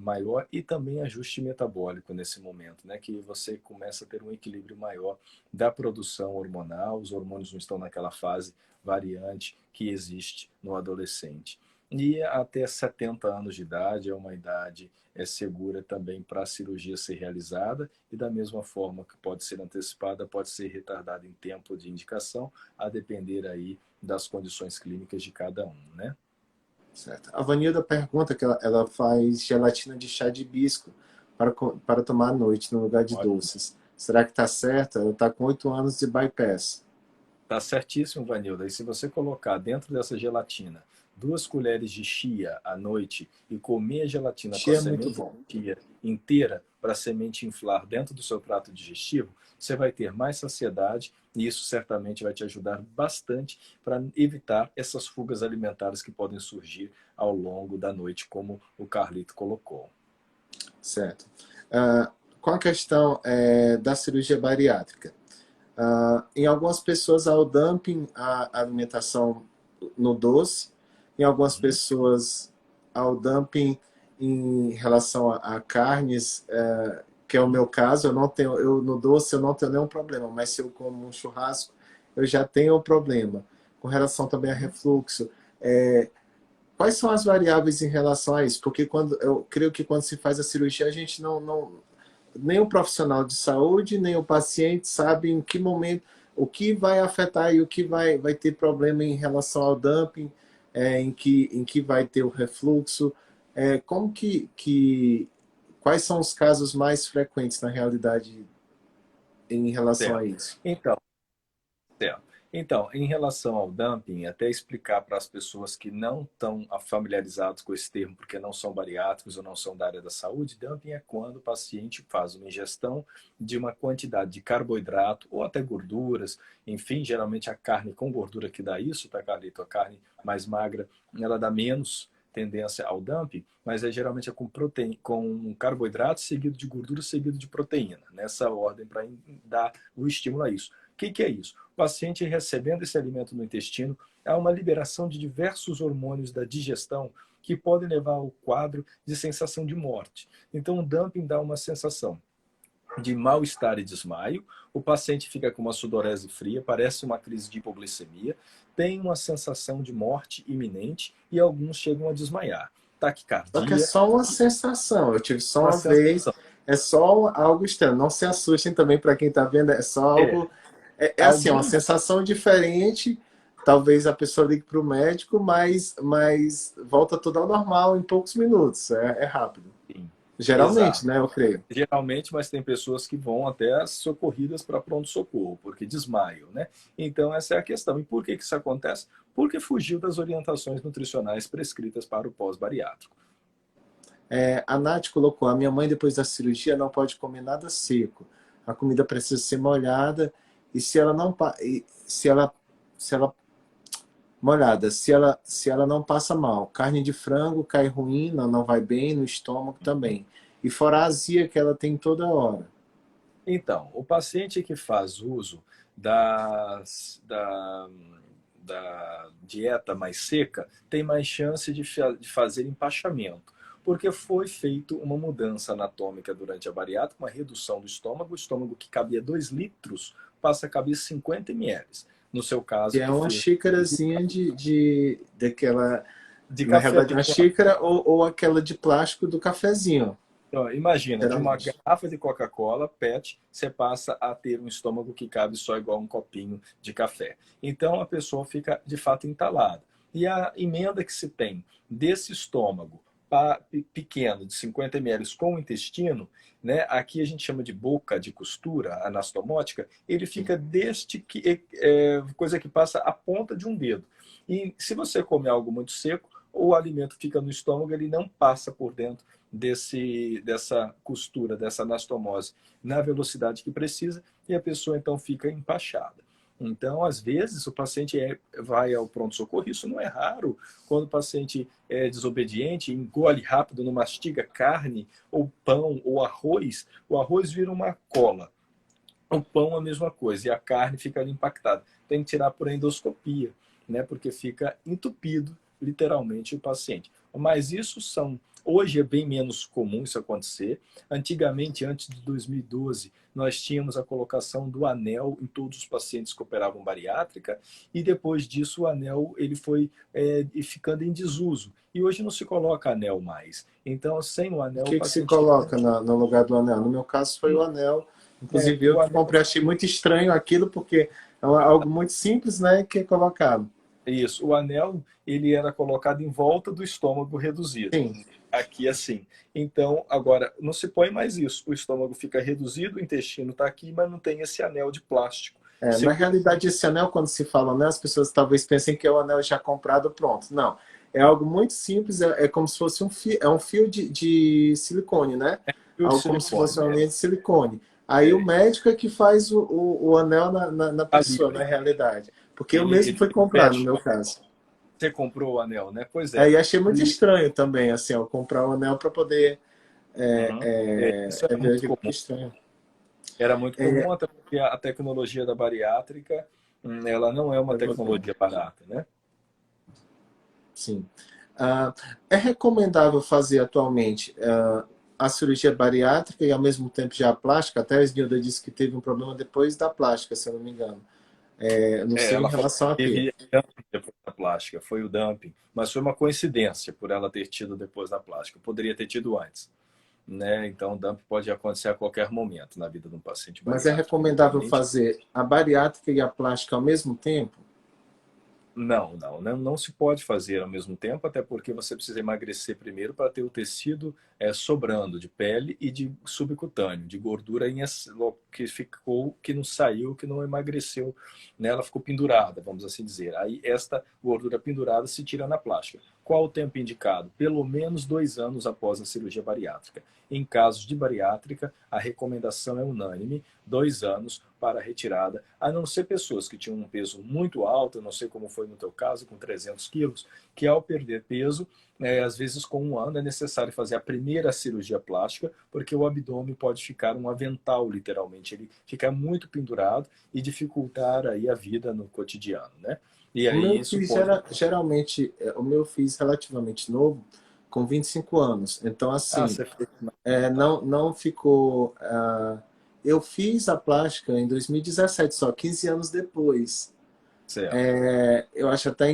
maior e também ajuste metabólico nesse momento, né? Que você começa a ter um equilíbrio maior da produção hormonal, os hormônios não estão naquela fase variante que existe no adolescente. E até 70 anos de idade é uma idade segura também para a cirurgia ser realizada e da mesma forma que pode ser antecipada, pode ser retardada em tempo de indicação, a depender aí das condições clínicas de cada um, né? Certo. A Vanilda pergunta que ela faz gelatina de chá de hibisco para tomar à noite no lugar de Ótimo. doces. Será que está certo? Ela está com 8 anos de bypass. Tá certíssimo, Vanilda. E se você colocar dentro dessa gelatina 2 colheres de chia à noite e comer a gelatina com a Chia é muito semente bom. de chia inteira para a semente inflar dentro do seu prato digestivo, você vai ter mais saciedade e isso certamente vai te ajudar bastante para evitar essas fugas alimentares que podem surgir ao longo da noite, como o Carlito colocou. Certo. Com a questão da cirurgia bariátrica, em algumas pessoas há o dumping, a alimentação no doce, em algumas Uhum. pessoas há o dumping em relação a carnes, que é o meu caso, eu no doce eu não tenho nenhum problema, mas se eu como um churrasco, eu já tenho um problema. Com relação também a refluxo, quais são as variáveis em relação a isso? Porque eu creio que quando se faz a cirurgia, a gente nem o profissional de saúde, nem o paciente sabe em que momento, o que vai afetar e o que vai ter problema em relação ao dumping, em que vai ter o refluxo. Como quais são os casos mais frequentes na realidade em relação a Certo. isso? Então, certo. Então, em relação ao dumping, até explicar para as pessoas que não estão familiarizados com esse termo, porque não são bariátricos ou não são da área da saúde, dumping é quando o paciente faz uma ingestão de uma quantidade de carboidrato ou até gorduras, enfim, geralmente a carne com gordura que dá isso, tá, Carlito? A carne mais magra, ela dá menos tendência ao dumping, mas geralmente é com proteína, com carboidrato seguido de gordura seguido de proteína, nessa ordem para dar o estímulo a isso. O que é isso? O paciente recebendo esse alimento no intestino, há uma liberação de diversos hormônios da digestão que podem levar ao quadro de sensação de morte. Então, o dumping dá uma sensação de mal-estar e desmaio, o paciente fica com uma sudorese fria, parece uma crise de hipoglicemia, tem uma sensação de morte iminente e alguns chegam a desmaiar. Só que é Taquicardia, só uma sensação. Eu tive só uma uma vez. sensação. É só algo estranho. Não se assustem também para quem está vendo. É só É, algo. É assim, é uma alguém sensação diferente. Talvez a pessoa ligue para o médico, mas volta tudo ao normal em poucos minutos. É rápido. sim, Geralmente, exato. né? Eu creio. Geralmente, mas tem pessoas que vão até as socorridas para pronto-socorro, porque desmaiam, né? Então, essa é a questão. E por que isso acontece? Porque fugiu das orientações nutricionais prescritas para o pós-bariátrico. A Nath colocou: a minha mãe, depois da cirurgia, não pode comer nada seco. A comida precisa ser molhada. E se ela não. Se ela molhada, se ela não passa mal. Carne de frango cai ruim, não vai bem, no estômago também. E fora a azia que ela tem toda hora. Então, o paciente que faz uso da dieta mais seca tem mais chance de fazer empachamento, porque foi feita uma mudança anatômica durante a bariátrica, uma redução do estômago. O estômago que cabia 2 litros passa a caber 50 ml. No seu Que caso, é que uma foi xícarazinha daquela. de Na café realidade, uma pequeno. xícara ou aquela de plástico do cafezinho, Então, imagina, de uma geralmente. garrafa de Coca-Cola, PET, você passa a ter um estômago que cabe só igual um copinho de café. Então, a pessoa fica, de fato, entalada. E a emenda que se tem desse estômago pequeno, de 50 ml, com o intestino, né, aqui a gente chama de boca de costura anastomótica, ele fica coisa que passa a ponta de um dedo. E se você comer algo muito seco, o alimento fica no estômago, ele não passa por dentro dessa costura, dessa anastomose, na velocidade que precisa, e a pessoa então fica empachada. Então, às vezes, o paciente vai ao pronto-socorro, isso não é raro, quando o paciente é desobediente, engole rápido, não mastiga carne, ou pão, ou arroz, o arroz vira uma cola. O pão a mesma coisa, e a carne fica ali impactada. Tem que tirar por endoscopia, né, porque fica entupido, literalmente, o paciente. Mas isso hoje é bem menos comum isso acontecer. Antigamente, antes de 2012, nós tínhamos a colocação do anel em todos os pacientes que operavam bariátrica, e depois disso o anel ele foi ficando em desuso. E hoje não se coloca anel mais. Então, sem o O anel, o que se paciente coloca no lugar do anel? No meu caso foi o anel. Inclusive eu o que anel. comprei, achei muito estranho aquilo, porque é algo muito simples, né, que é colocado. Isso, o anel ele era colocado em volta do estômago reduzido. Sim. Aqui assim. Então, agora, não se põe mais isso. O estômago fica reduzido, o intestino está aqui, mas não tem esse anel de plástico. Na realidade, esse anel, quando se fala anel, as pessoas talvez pensem que é o anel já comprado pronto. Não. É algo muito simples, é como se fosse um fio de silicone, né? Fio de Algo como se silicone. fosse uma linha de silicone. Aí o É, médico é que faz o anel na ali, pessoa, na realidade. Porque eu mesmo ele fui comprar, no mexe. meu caso. Você comprou o anel, né? Pois é. E achei muito E estranho também, assim, ó, comprar o anel para poder Uhum. Isso É era muito verdade, que comum. estranho. Era muito É, comum, até porque a tecnologia da bariátrica, ela não é uma é, tecnologia barata, né? sim. É recomendável fazer atualmente a cirurgia bariátrica e ao mesmo tempo já a plástica? Até a Esnilda disse que teve um problema depois da plástica, se eu não me engano. Eu não sei em Ela falou relação a que quê. teve dumping depois da plástica, foi o dumping, mas foi uma coincidência por ela ter tido depois da plástica. Poderia ter tido antes, né? Então, o dumping pode acontecer a qualquer momento na vida de um paciente Mas é bariátrico, recomendável independente. fazer a bariátrica e a plástica ao mesmo tempo? Não se pode fazer ao mesmo tempo, até porque você precisa emagrecer primeiro para ter o tecido sobrando de pele e de subcutâneo, de gordura que ficou, que não saiu, que não emagreceu, né? Ela ficou pendurada, vamos assim dizer. Aí esta gordura pendurada se tira na plástica. Qual o tempo indicado? Pelo menos 2 anos após a cirurgia bariátrica. Em casos de bariátrica, a recomendação é unânime, 2 anos para a retirada, a não ser pessoas que tinham um peso muito alto, eu não sei como foi no teu caso, com 300 quilos, que ao perder peso, às vezes com 1 ano é necessário fazer a primeira cirurgia plástica, porque o abdômen pode ficar um avental, literalmente, ele fica muito pendurado e dificultar aí a vida no cotidiano, né? E O meu aí isso fiz pode... geralmente, o meu fiz relativamente novo, com 25 anos. Então, Ah, assim, você fez... não ficou. Eu fiz a plástica em 2017, só 15 anos depois. Certo. Eu acho até,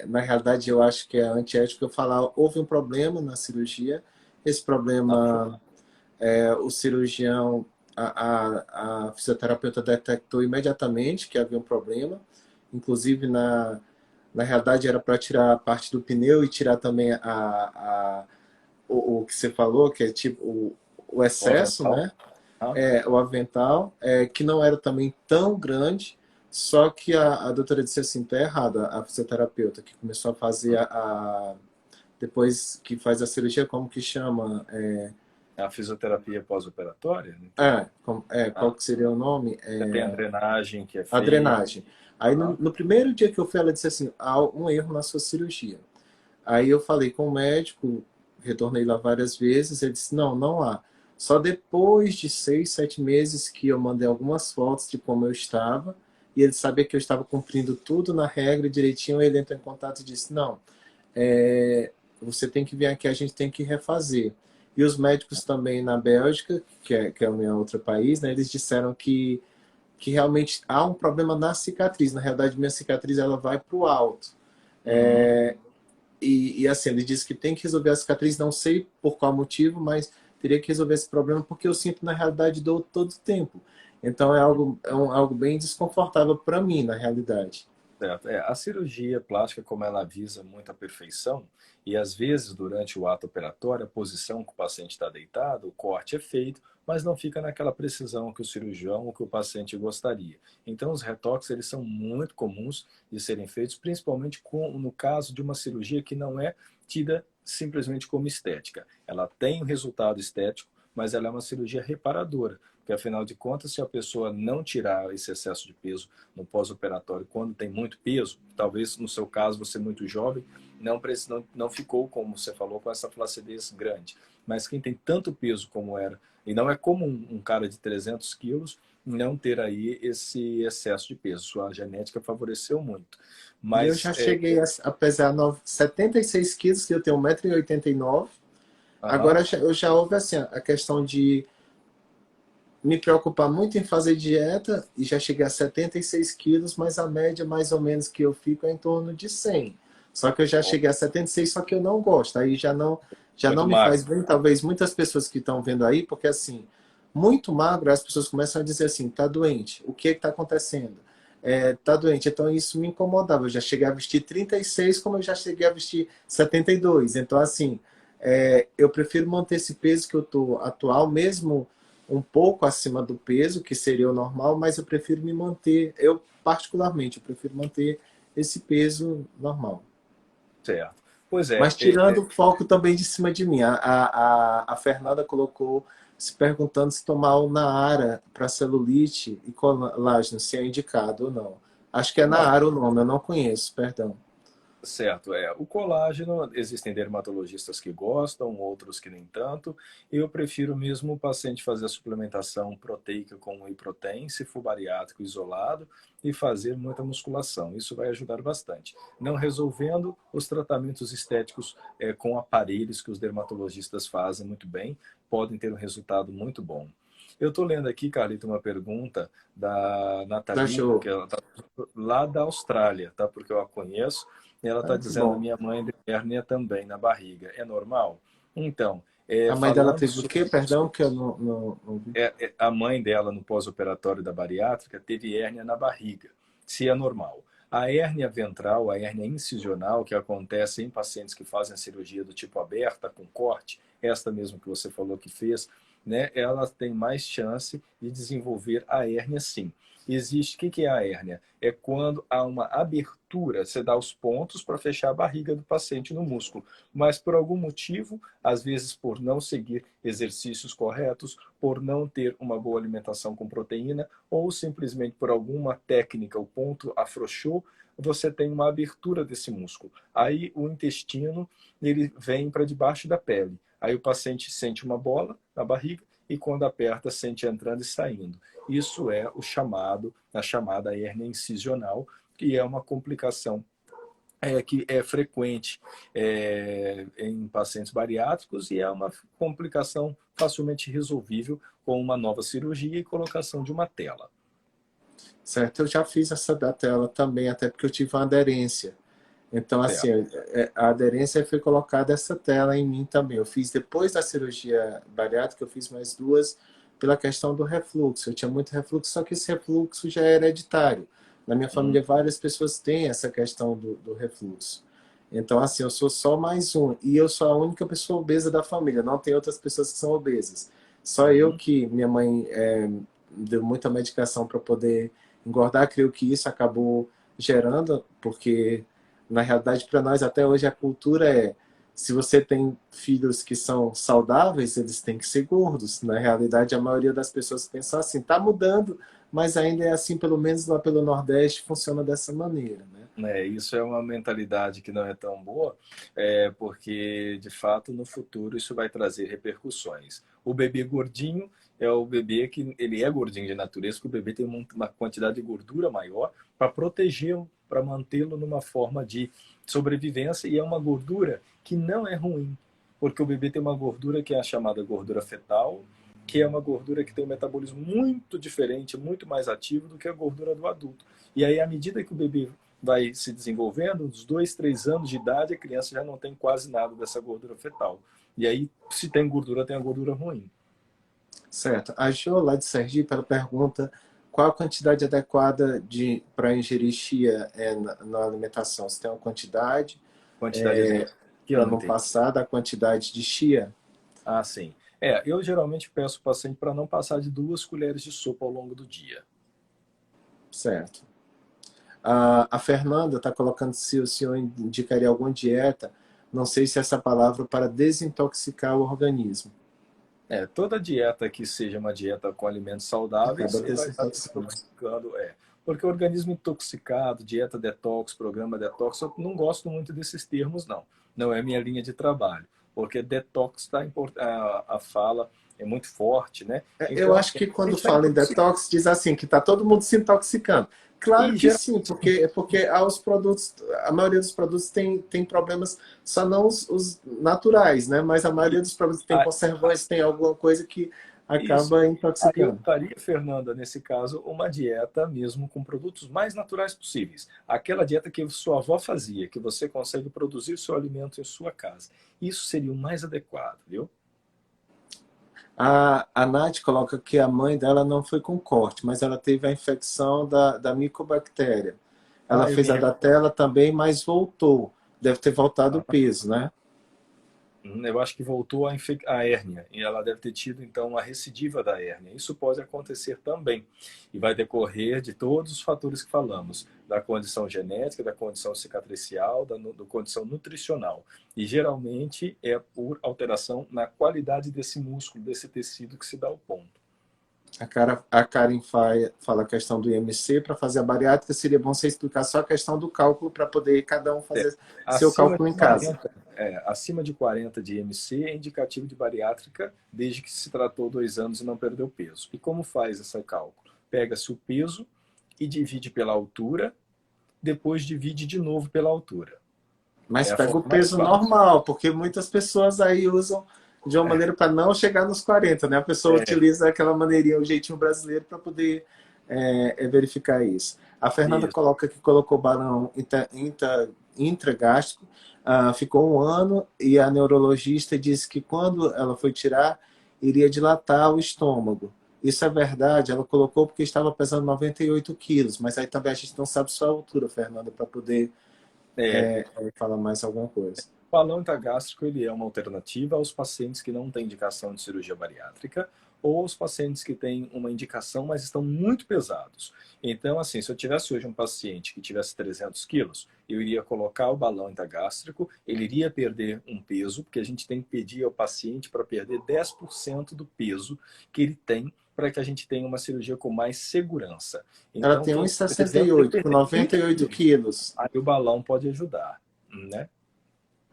na realidade, eu acho que é antiético eu falar, houve um problema na cirurgia. Esse Não, foi... problema, o cirurgião, a fisioterapeuta detectou imediatamente que havia um problema. Inclusive, na realidade, era para tirar a parte do pneu e tirar também o que você falou, que é tipo o O excesso, avental. né? Ah, O avental, que não era também tão grande, só que a doutora disse assim, tá errada, a fisioterapeuta que começou a fazer depois que faz a cirurgia, como que chama? a fisioterapia pós-operatória, não entendi. Qual Ah, que seria o nome? você tem a drenagem que é A feita. drenagem. Aí Ah, no primeiro dia que eu fui, ela disse assim, há um erro na sua cirurgia. Aí eu falei com o médico, retornei lá várias vezes, ele disse, não há. Só depois de 6, 7 meses que eu mandei algumas fotos de como eu estava, e ele sabia que eu estava cumprindo tudo na regra direitinho, ele entrou em contato e disse, não, você tem que vir aqui, a gente tem que refazer. E os médicos também na Bélgica, que é o meu outro país, né, eles disseram que realmente há um problema na cicatriz. Na realidade, minha cicatriz ela vai para o alto. uhum. E assim, ele disse que tem que resolver a cicatriz, não sei por qual motivo, mas teria que resolver esse problema porque eu sinto, na realidade, dor todo o tempo. Então algo bem desconfortável para mim, na realidade. Certo. A cirurgia plástica, como ela visa muita perfeição, e às vezes durante o ato operatório, a posição que o paciente está deitado, o corte é feito, mas não fica naquela precisão que o cirurgião ou que o paciente gostaria. Então, os retoques eles são muito comuns de serem feitos, principalmente no caso de uma cirurgia que não é tida simplesmente como estética. Ela tem um resultado estético, mas ela é uma cirurgia reparadora. Porque, afinal de contas, se a pessoa não tirar esse excesso de peso no pós-operatório, quando tem muito peso, talvez no seu caso, você muito jovem, não ficou, como você falou, com essa flacidez grande. Mas quem tem tanto peso como era, e não é comum um cara de 300 quilos não ter aí esse excesso de peso. Sua genética favoreceu muito. E eu Mas, já cheguei a pesar 76 quilos, que eu tenho 1,89 m. aham, Agora eu já houve assim, a questão de me preocupar muito em fazer dieta e já cheguei a 76 quilos, mas a média mais ou menos que eu fico é em torno de 100. Só que eu já cheguei a 76, só que eu não gosto. Aí já não muito me magro. faz bem, talvez muitas pessoas que estão vendo aí, porque assim, muito magro, as pessoas começam a dizer assim, tá doente, o que está acontecendo? Tá doente, então isso me incomodava. Eu já cheguei a vestir 36, como eu já cheguei a vestir 72. Então, assim, eu prefiro manter esse peso que eu tô atual, mesmo um pouco acima do peso, que seria o normal, mas eu prefiro me manter, eu particularmente, eu prefiro manter esse peso normal. Certo. Pois Mas tirando o foco também de cima de mim, a Fernanda colocou se perguntando se tomar o Naara para celulite e colágeno, se é indicado ou não. Acho que é não, Naara o nome, eu não conheço, perdão. Certo, o colágeno, existem dermatologistas que gostam, outros que nem tanto. Eu prefiro mesmo o paciente fazer a suplementação proteica com whey protein, se for bariátrico isolado, e fazer muita musculação. Isso vai ajudar bastante. Não resolvendo os tratamentos estéticos com aparelhos que os dermatologistas fazem muito bem, podem ter um resultado muito bom. Eu estou lendo aqui, Carlito, uma pergunta da Tá Nathalie, que show. ela está lá da Austrália, tá? Porque eu a conheço. E ela está Ah, que dizendo, bom. minha mãe tem hérnia também na barriga. É normal? Então, A mãe dela falando teve o sobre quê? Perdão, isso, que eu não vi. a mãe dela no pós-operatório da bariátrica teve hérnia na barriga, se é normal. A hérnia ventral, a hérnia incisional, que acontece em pacientes que fazem a cirurgia do tipo aberta, com corte, esta mesmo que você falou que fez, né, ela tem mais chance de desenvolver a hérnia sim. Existe, o que é a hérnia? É quando há uma abertura, você dá os pontos para fechar a barriga do paciente no músculo, mas por algum motivo, às vezes por não seguir exercícios corretos, por não ter uma boa alimentação com proteína, ou simplesmente por alguma técnica, o ponto afrouxou, você tem uma abertura desse músculo. Aí o intestino ele vem para debaixo da pele. Aí o paciente sente uma bola na barriga e quando aperta sente entrando e saindo. Isso é a chamada hérnia incisional, que é uma complicação que é frequente em pacientes bariátricos e é uma complicação facilmente resolvível com uma nova cirurgia e colocação de uma tela. Certo, eu já fiz essa da tela também, até porque eu tive uma aderência. Então, assim, Certo. a aderência foi colocada essa tela em mim também. Eu fiz depois da cirurgia bariátrica, eu fiz mais duas pela questão do refluxo. Eu tinha muito refluxo, só que esse refluxo já é hereditário. Na minha Hum, família, várias pessoas têm essa questão do refluxo. Então, assim, eu sou só mais um. E eu sou a única pessoa obesa da família. Não tem outras pessoas que são obesas. Só eu uhum. que minha mãe deu muita medicação para poder engordar. Creio que isso acabou gerando, porque na realidade para nós até hoje a cultura é se você tem filhos que são saudáveis, eles têm que ser gordos. Na realidade, a maioria das pessoas pensa assim, está mudando, mas ainda é assim, pelo menos lá pelo Nordeste, funciona dessa maneira, né? Isso é uma mentalidade que não é tão boa, porque de fato no futuro isso vai trazer repercussões. O bebê gordinho é o bebê que ele é gordinho de natureza, porque o bebê tem uma quantidade de gordura maior para protegê-lo, para mantê-lo numa forma de sobrevivência e é uma gordura que não é ruim, porque o bebê tem uma gordura que é a chamada gordura fetal, que é uma gordura que tem um metabolismo muito diferente, muito mais ativo do que a gordura do adulto. E aí, à medida que o bebê vai se desenvolvendo, uns 2, 3 anos de idade, a criança já não tem quase nada dessa gordura fetal. E aí, se tem gordura, tem a gordura ruim. Certo. A Jo, lá de Sergipe, ela pergunta qual a quantidade adequada para ingerir chia na alimentação. Se tem uma quantidade, Quantidade de que eu para não não entendi. passar da quantidade de chia. Ah, sim. Eu geralmente peço ao paciente para não passar de 2 colheres de sopa ao longo do dia. Certo. A Fernanda está colocando se o senhor indicaria alguma dieta, não sei se essa palavra, para desintoxicar o organismo. Toda dieta que seja uma dieta com alimentos saudáveis, Acaba ele vai estar desintoxicando. desintoxicando. Porque o organismo intoxicado, dieta detox, programa detox, eu não gosto muito desses termos, não. Não é minha linha de trabalho. Porque detox, a fala é muito forte, né? Eu Então, acho assim, que a quando gente está fala em intoxicado. detox, diz assim, que está todo mundo se intoxicando. Claro E que geralmente sim, porque aos produtos, a maioria dos produtos tem problemas, só não os naturais, né? Mas a maioria dos produtos tem conservantes, tem alguma coisa que isso. acaba Aí eu intoxicando. faria, Fernanda, nesse caso, uma dieta mesmo com produtos mais naturais possíveis. Aquela dieta que sua avó fazia, que você consegue produzir seu alimento em sua casa. Isso seria o mais adequado, viu? A Nath coloca que a mãe dela não foi com corte, mas ela teve a infecção da micobactéria. Ela Ah, eu fez me a da recordo. tela também, mas voltou. Deve ter voltado o peso, né? Eu acho que voltou a hérnia e ela deve ter tido então uma recidiva da hérnia. Isso pode acontecer também e vai decorrer de todos os fatores que falamos, da condição genética, da condição cicatricial, da condição nutricional. E geralmente é por alteração na qualidade desse músculo, desse tecido que se dá o ponto. A Karen fala a questão do IMC. Para fazer a bariátrica, seria bom você explicar só a questão do cálculo para poder cada um É, fazer seu acima cálculo de em casa. 40, acima de 40 de IMC é indicativo de bariátrica desde que se tratou 2 anos e não perdeu peso. E como faz esse cálculo? Pega-se o peso e divide pela altura, depois divide de novo pela altura. Mas É a pega o forma mais peso fácil. normal, porque muitas pessoas aí usam de uma maneira para não chegar nos 40, né? A pessoa É, utiliza aquela maneirinha, o jeitinho brasileiro para poder verificar isso. A Fernanda isso. coloca que colocou balão intragástrico, ficou 1 ano e a neurologista disse que quando ela foi tirar, iria dilatar o estômago. Isso é verdade, ela colocou porque estava pesando 98 quilos, mas aí também a gente não sabe sua altura, Fernanda, para poder É, falar mais alguma coisa. o balão intragástrico ele é uma alternativa aos pacientes que não têm indicação de cirurgia bariátrica ou aos pacientes que têm uma indicação, mas estão muito pesados. Então, assim, se eu tivesse hoje um paciente que tivesse 300 quilos, eu iria colocar o balão intragástrico, ele iria perder um peso, porque a gente tem que pedir ao paciente para perder 10% do peso que ele tem para que a gente tenha uma cirurgia com mais segurança. Ela Então, tem quem tem 300 tem que 1,68 com perder 30 98 quilos. quilos. Aí o balão pode ajudar, né?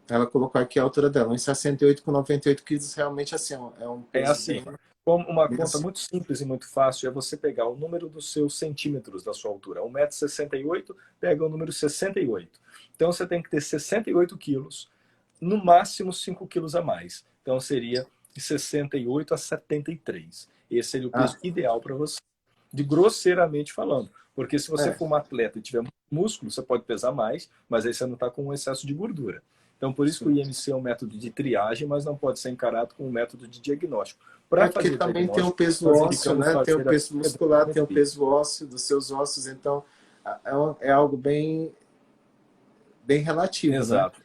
Ela colocou aqui a altura dela, 1,68 com 98 quilos, realmente assim, é um É peso assim, bem, como uma bem conta assim. muito simples e muito fácil é você pegar o número dos seus centímetros da sua altura. 1,68 m, pega o número 68. Então você tem que ter 68 quilos, no máximo 5 quilos a mais. Então seria de 68 a 73. Esse seria o Ah, peso ideal para você, de grosseiramente falando. Porque se você é. for um atleta e tiver músculo, você pode pesar mais, mas aí você não está com um excesso de gordura. Então, por isso que o Sim. IMC é um método de triagem, mas não pode ser encarado como um método de diagnóstico. Para É porque fazer o também tem o diagnóstico, peso nós ósseo, indicamos né? Tem o fazer a peso muscular, tem o pedrometria. peso ósseo dos seus ossos, então é algo bem, bem relativo, né? Exato.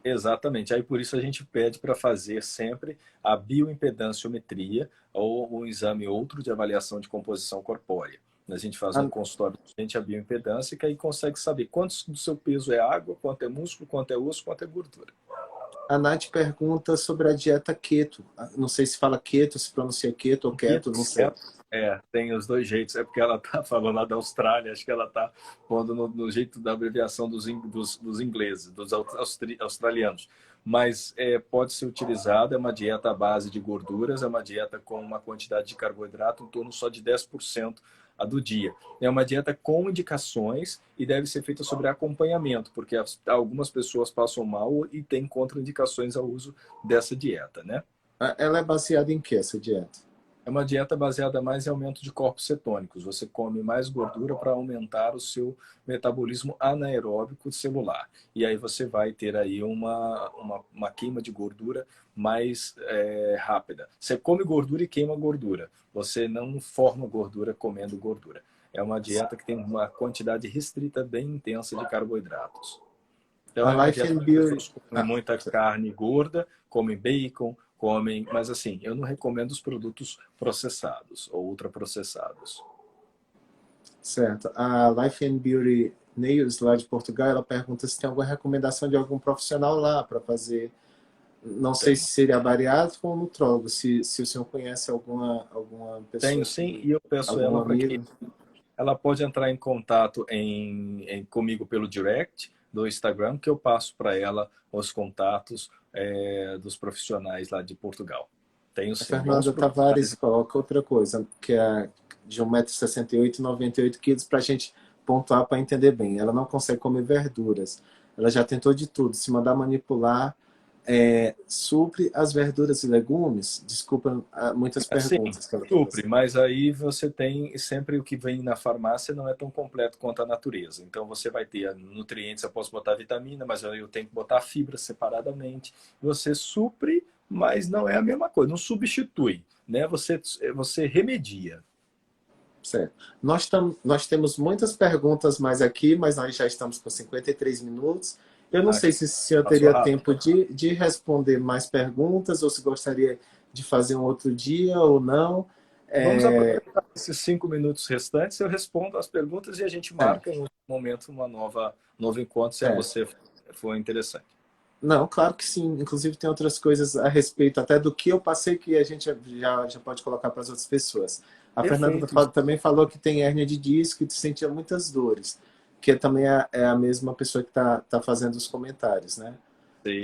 Exatamente. Aí por isso a gente pede para fazer sempre a bioimpedanciometria ou um exame outro de avaliação de composição corpórea. A gente faz A, no consultório do cliente a bioimpedância, que aí consegue saber quanto do seu peso é água, quanto é músculo, quanto é osso, quanto é gordura. a Nath pergunta sobre a dieta keto. Não sei se fala keto, se pronuncia keto ou keto, não sei. Tem os dois jeitos. É porque ela tá falando lá da Austrália, acho que ela tá pondo no jeito da abreviação dos ingleses, dos australianos. Mas pode ser utilizada, é uma dieta à base de gorduras, é uma dieta com uma quantidade de carboidrato em torno só de 10% a do dia. É uma dieta com indicações e deve ser feita sobre acompanhamento, porque algumas pessoas passam mal e têm contraindicações ao uso dessa dieta, né? Ela é baseada em que, essa dieta? É uma dieta baseada mais em aumento de corpos cetônicos. Você come mais gordura para aumentar o seu metabolismo anaeróbico celular. E aí você vai ter aí uma queima de gordura mais rápida. Você come gordura e queima gordura. Você não forma gordura comendo gordura. É uma dieta que tem uma quantidade restrita bem intensa de carboidratos. Então A é uma Life dieta and que as Beauty. pessoas comem muita carne gorda, comem bacon, comem, mas assim, eu não recomendo os produtos processados ou ultraprocessados. Certo. A Life and Beauty Nails, lá de Portugal, ela pergunta se tem alguma recomendação de algum profissional lá para fazer. Não sei Tenho. se seria bariátrico ou nutrólogo, se o senhor conhece alguma Tenho pessoa sim, que. e eu peço Algum ela para que amigo. ela pode entrar em contato comigo pelo direct do Instagram, que eu passo para ela os contatos dos profissionais lá de Portugal. Tenho A sim, bons Fernanda Tavares profissionais. coloca outra coisa, que é de 1,68 m e 98 quilos, para a gente pontuar para entender bem. Ela não consegue comer verduras. Ela já tentou de tudo. Se mandar manipular, supre as verduras e legumes? Desculpa muitas Sim, perguntas que ela está supre, fazendo. mas aí você tem sempre o que vem na farmácia não é tão completo quanto a natureza. Então você vai ter nutrientes, eu posso botar vitamina, mas eu tenho que botar fibra separadamente. Você supre, mas não é a mesma coisa, não substitui, né? Você remedia. Certo. Nós temos muitas perguntas mais aqui, mas nós já estamos com 53 minutos. Eu não Ah, sei se o senhor passou teria rápido. tempo de responder mais perguntas ou se gostaria de fazer um outro dia ou não. Vamos É, aproveitar esses 5 minutos restantes, eu respondo as perguntas e a gente é, marca em outro momento novo encontro, se a é. você for interessante. Não, claro que sim. Inclusive tem outras coisas a respeito até do que eu passei que a gente já pode colocar para as outras pessoas. A Fernanda Perfeito. Isso. também falou que tem hérnia de disco e que sentia muitas dores, que também é a mesma pessoa que tá fazendo os comentários, né? Sim,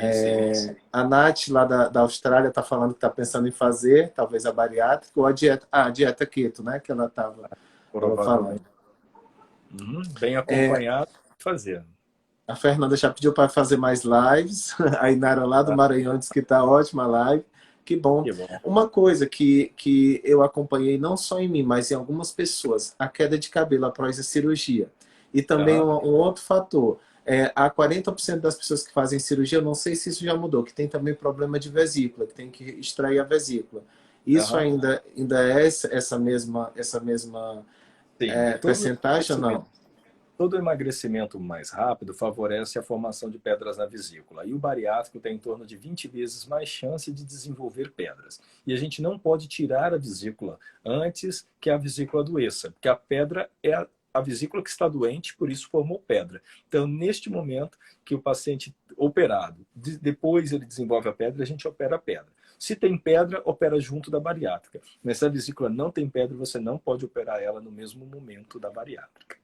sim. A Nath, lá da Austrália, está falando que está pensando em fazer, talvez a bariátrica ou a dieta keto, né? Que ela tava falando. Provavelmente. Uhum. Bem acompanhado, fazer. A Fernanda já pediu para fazer mais lives. A Inara lá do Tá? Maranhão disse que está ótima a live. Que bom. Que bom. Uma coisa que eu acompanhei não só em mim, mas em algumas pessoas, a queda de cabelo após a cirurgia. E também Tá? um outro fator. Há 40% das pessoas que fazem cirurgia, eu não sei se isso já mudou, que tem também problema de vesícula, que tem que extrair a vesícula. Isso Aham. ainda é essa mesma Sim. percentagem ou não? Todo emagrecimento mais rápido favorece a formação de pedras na vesícula. E o bariátrico tem em torno de 20 vezes mais chance de desenvolver pedras. E a gente não pode tirar a vesícula antes que a vesícula adoeça, porque a pedra é a vesícula que está doente, por isso formou pedra. Então, neste momento que o paciente operado, depois ele desenvolve a pedra, a gente opera a pedra. Se tem pedra, opera junto da bariátrica. Mas se a vesícula não tem pedra, você não pode operar ela no mesmo momento da bariátrica.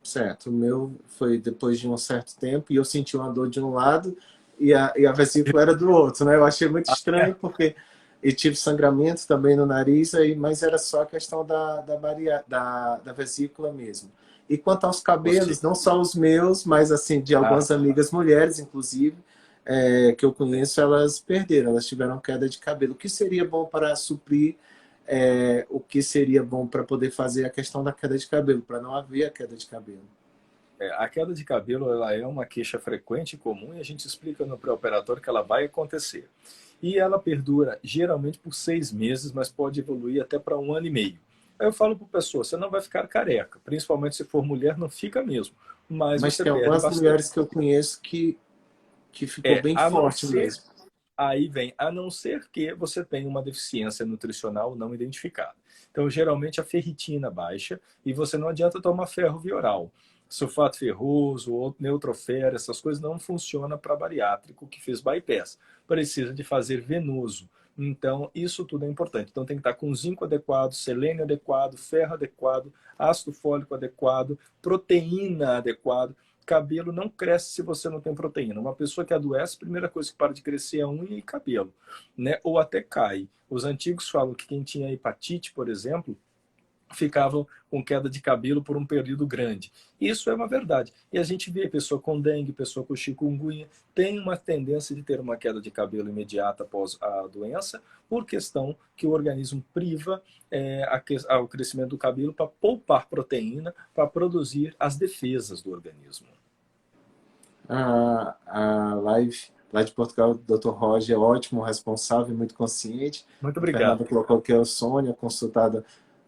Certo, o meu foi depois de um certo tempo e eu senti uma dor de um lado e a vesícula era do outro, né? Eu achei muito estranho porque e tive sangramento também no nariz, aí, mas era só a questão da vesícula mesmo. E quanto aos Você. cabelos, não só os meus, mas assim, de Ah, algumas amigas mulheres, inclusive, que eu conheço, elas perderam, elas tiveram queda de cabelo. O que seria bom para suprir o que seria bom para poder fazer a questão da queda de cabelo, para não haver a queda de cabelo. a queda de cabelo ela é uma queixa frequente e comum e a gente explica no pré-operatório que ela vai acontecer. E ela perdura geralmente por 6 meses, mas pode evoluir até para 1 ano e meio. Aí eu falo para a pessoa, você não vai ficar careca, principalmente se for mulher, não fica mesmo, mas Mas você tem perde algumas bastante. mulheres que eu conheço que ficou bem A não forte ser, mesmo. aí vem, a não ser que você tenha uma deficiência nutricional não identificada. Então, geralmente a ferritina baixa e você não adianta tomar ferro via oral. Sulfato ferroso, ou neutrofera, essas coisas não funcionam para bariátrico que fez bypass. Precisa de fazer venoso. Então, isso tudo é importante. Então, tem que estar com zinco adequado, selênio adequado, ferro adequado, ácido fólico adequado, proteína adequada. Cabelo não cresce se você não tem proteína. Uma pessoa que adoece, a primeira coisa que para de crescer é unha e cabelo, né? Ou até cai. Os antigos falam que quem tinha hepatite, por exemplo, ficavam com queda de cabelo por um período grande. Isso é uma verdade. E a gente vê pessoa com dengue, pessoa com chikungunya, tem uma tendência de ter uma queda de cabelo imediata após a doença, por questão que o organismo priva o crescimento do cabelo para poupar proteína, para produzir as defesas do organismo. A live lá de Portugal, do Dr. Roger é ótimo, responsável, muito consciente. Muito A Fernanda obrigado. colocou que é o sonho,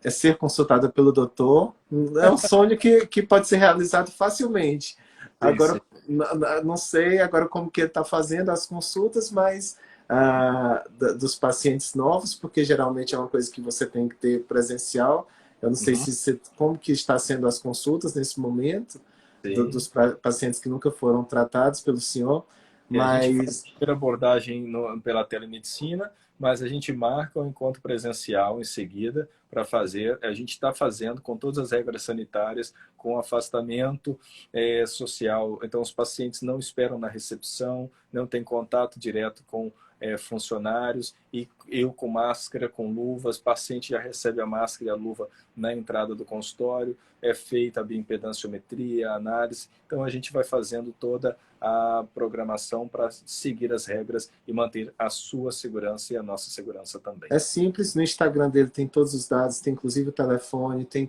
ser consultada pelo doutor. É um sonho que pode ser realizado facilmente. Sim, sim. Agora, não sei agora como que ele está fazendo as consultas, mas dos pacientes novos, porque geralmente é uma coisa que você tem que ter presencial. Eu não sei Uhum. se como que está sendo as consultas nesse momento, Sim. dos pacientes que nunca foram tratados pelo senhor, A gente faz mas a primeira abordagem pela telemedicina, mas a gente marca um encontro presencial em seguida para fazer. A gente está fazendo com todas as regras sanitárias, com afastamento social. Então, os pacientes não esperam na recepção, não tem contato direto com funcionários, e eu com máscara, com luvas, o paciente já recebe a máscara e a luva na entrada do consultório, é feita a bioimpedanciometria, a análise. Então, a gente vai fazendo toda a programação para seguir as regras e manter a sua segurança e a nossa segurança também. é simples. No Instagram dele tem todos os dados, tem inclusive o telefone, tem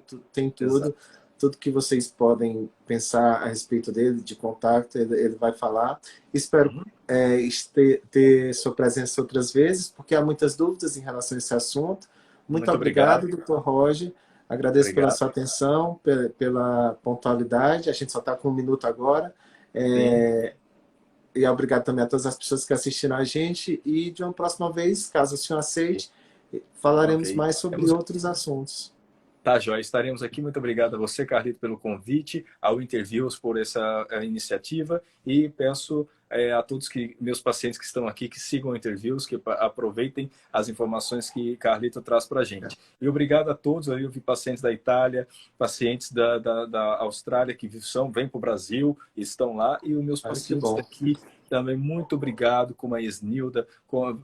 Exato. tudo que vocês podem pensar a respeito dele, de contato, ele vai falar. Espero Uhum. ter sua presença outras vezes, porque há muitas dúvidas em relação a esse assunto. Muito Muito obrigado. obrigado, doutor Roger. Agradeço pela Obrigado. sua atenção, pela pontualidade. A gente só está com 1 minuto agora. Sim. E obrigado também a todas as pessoas que assistiram a gente. E de uma próxima vez, caso o senhor aceite, falaremos Ok. mais sobre outros assuntos. Tá, Joia. Estaremos aqui. Muito obrigado a você, Carlito, pelo convite, ao Interviews por essa iniciativa, e peço a todos meus pacientes que estão aqui, que sigam interviews, que aproveitem as informações que Carlito traz para a gente. E obrigado a todos. Eu vi pacientes da Itália, pacientes da Austrália que vêm para o Brasil, estão lá, e os meus pacientes daqui também, muito obrigado, como a Esnilda,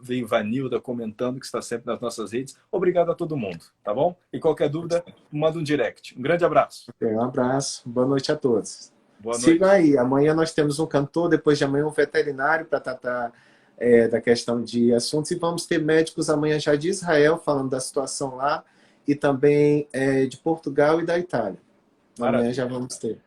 veio Vanilda comentando, que está sempre nas nossas redes. Obrigado a todo mundo, tá bom? E qualquer dúvida, manda um direct. Um grande abraço. Um abraço, boa noite a todos. Boa noite. Sigam aí, amanhã nós temos um cantor, depois de amanhã um veterinário para tratar da questão de assuntos, e vamos ter médicos amanhã já de Israel, falando da situação lá, e também de Portugal e da Itália. Amanhã já vamos ter.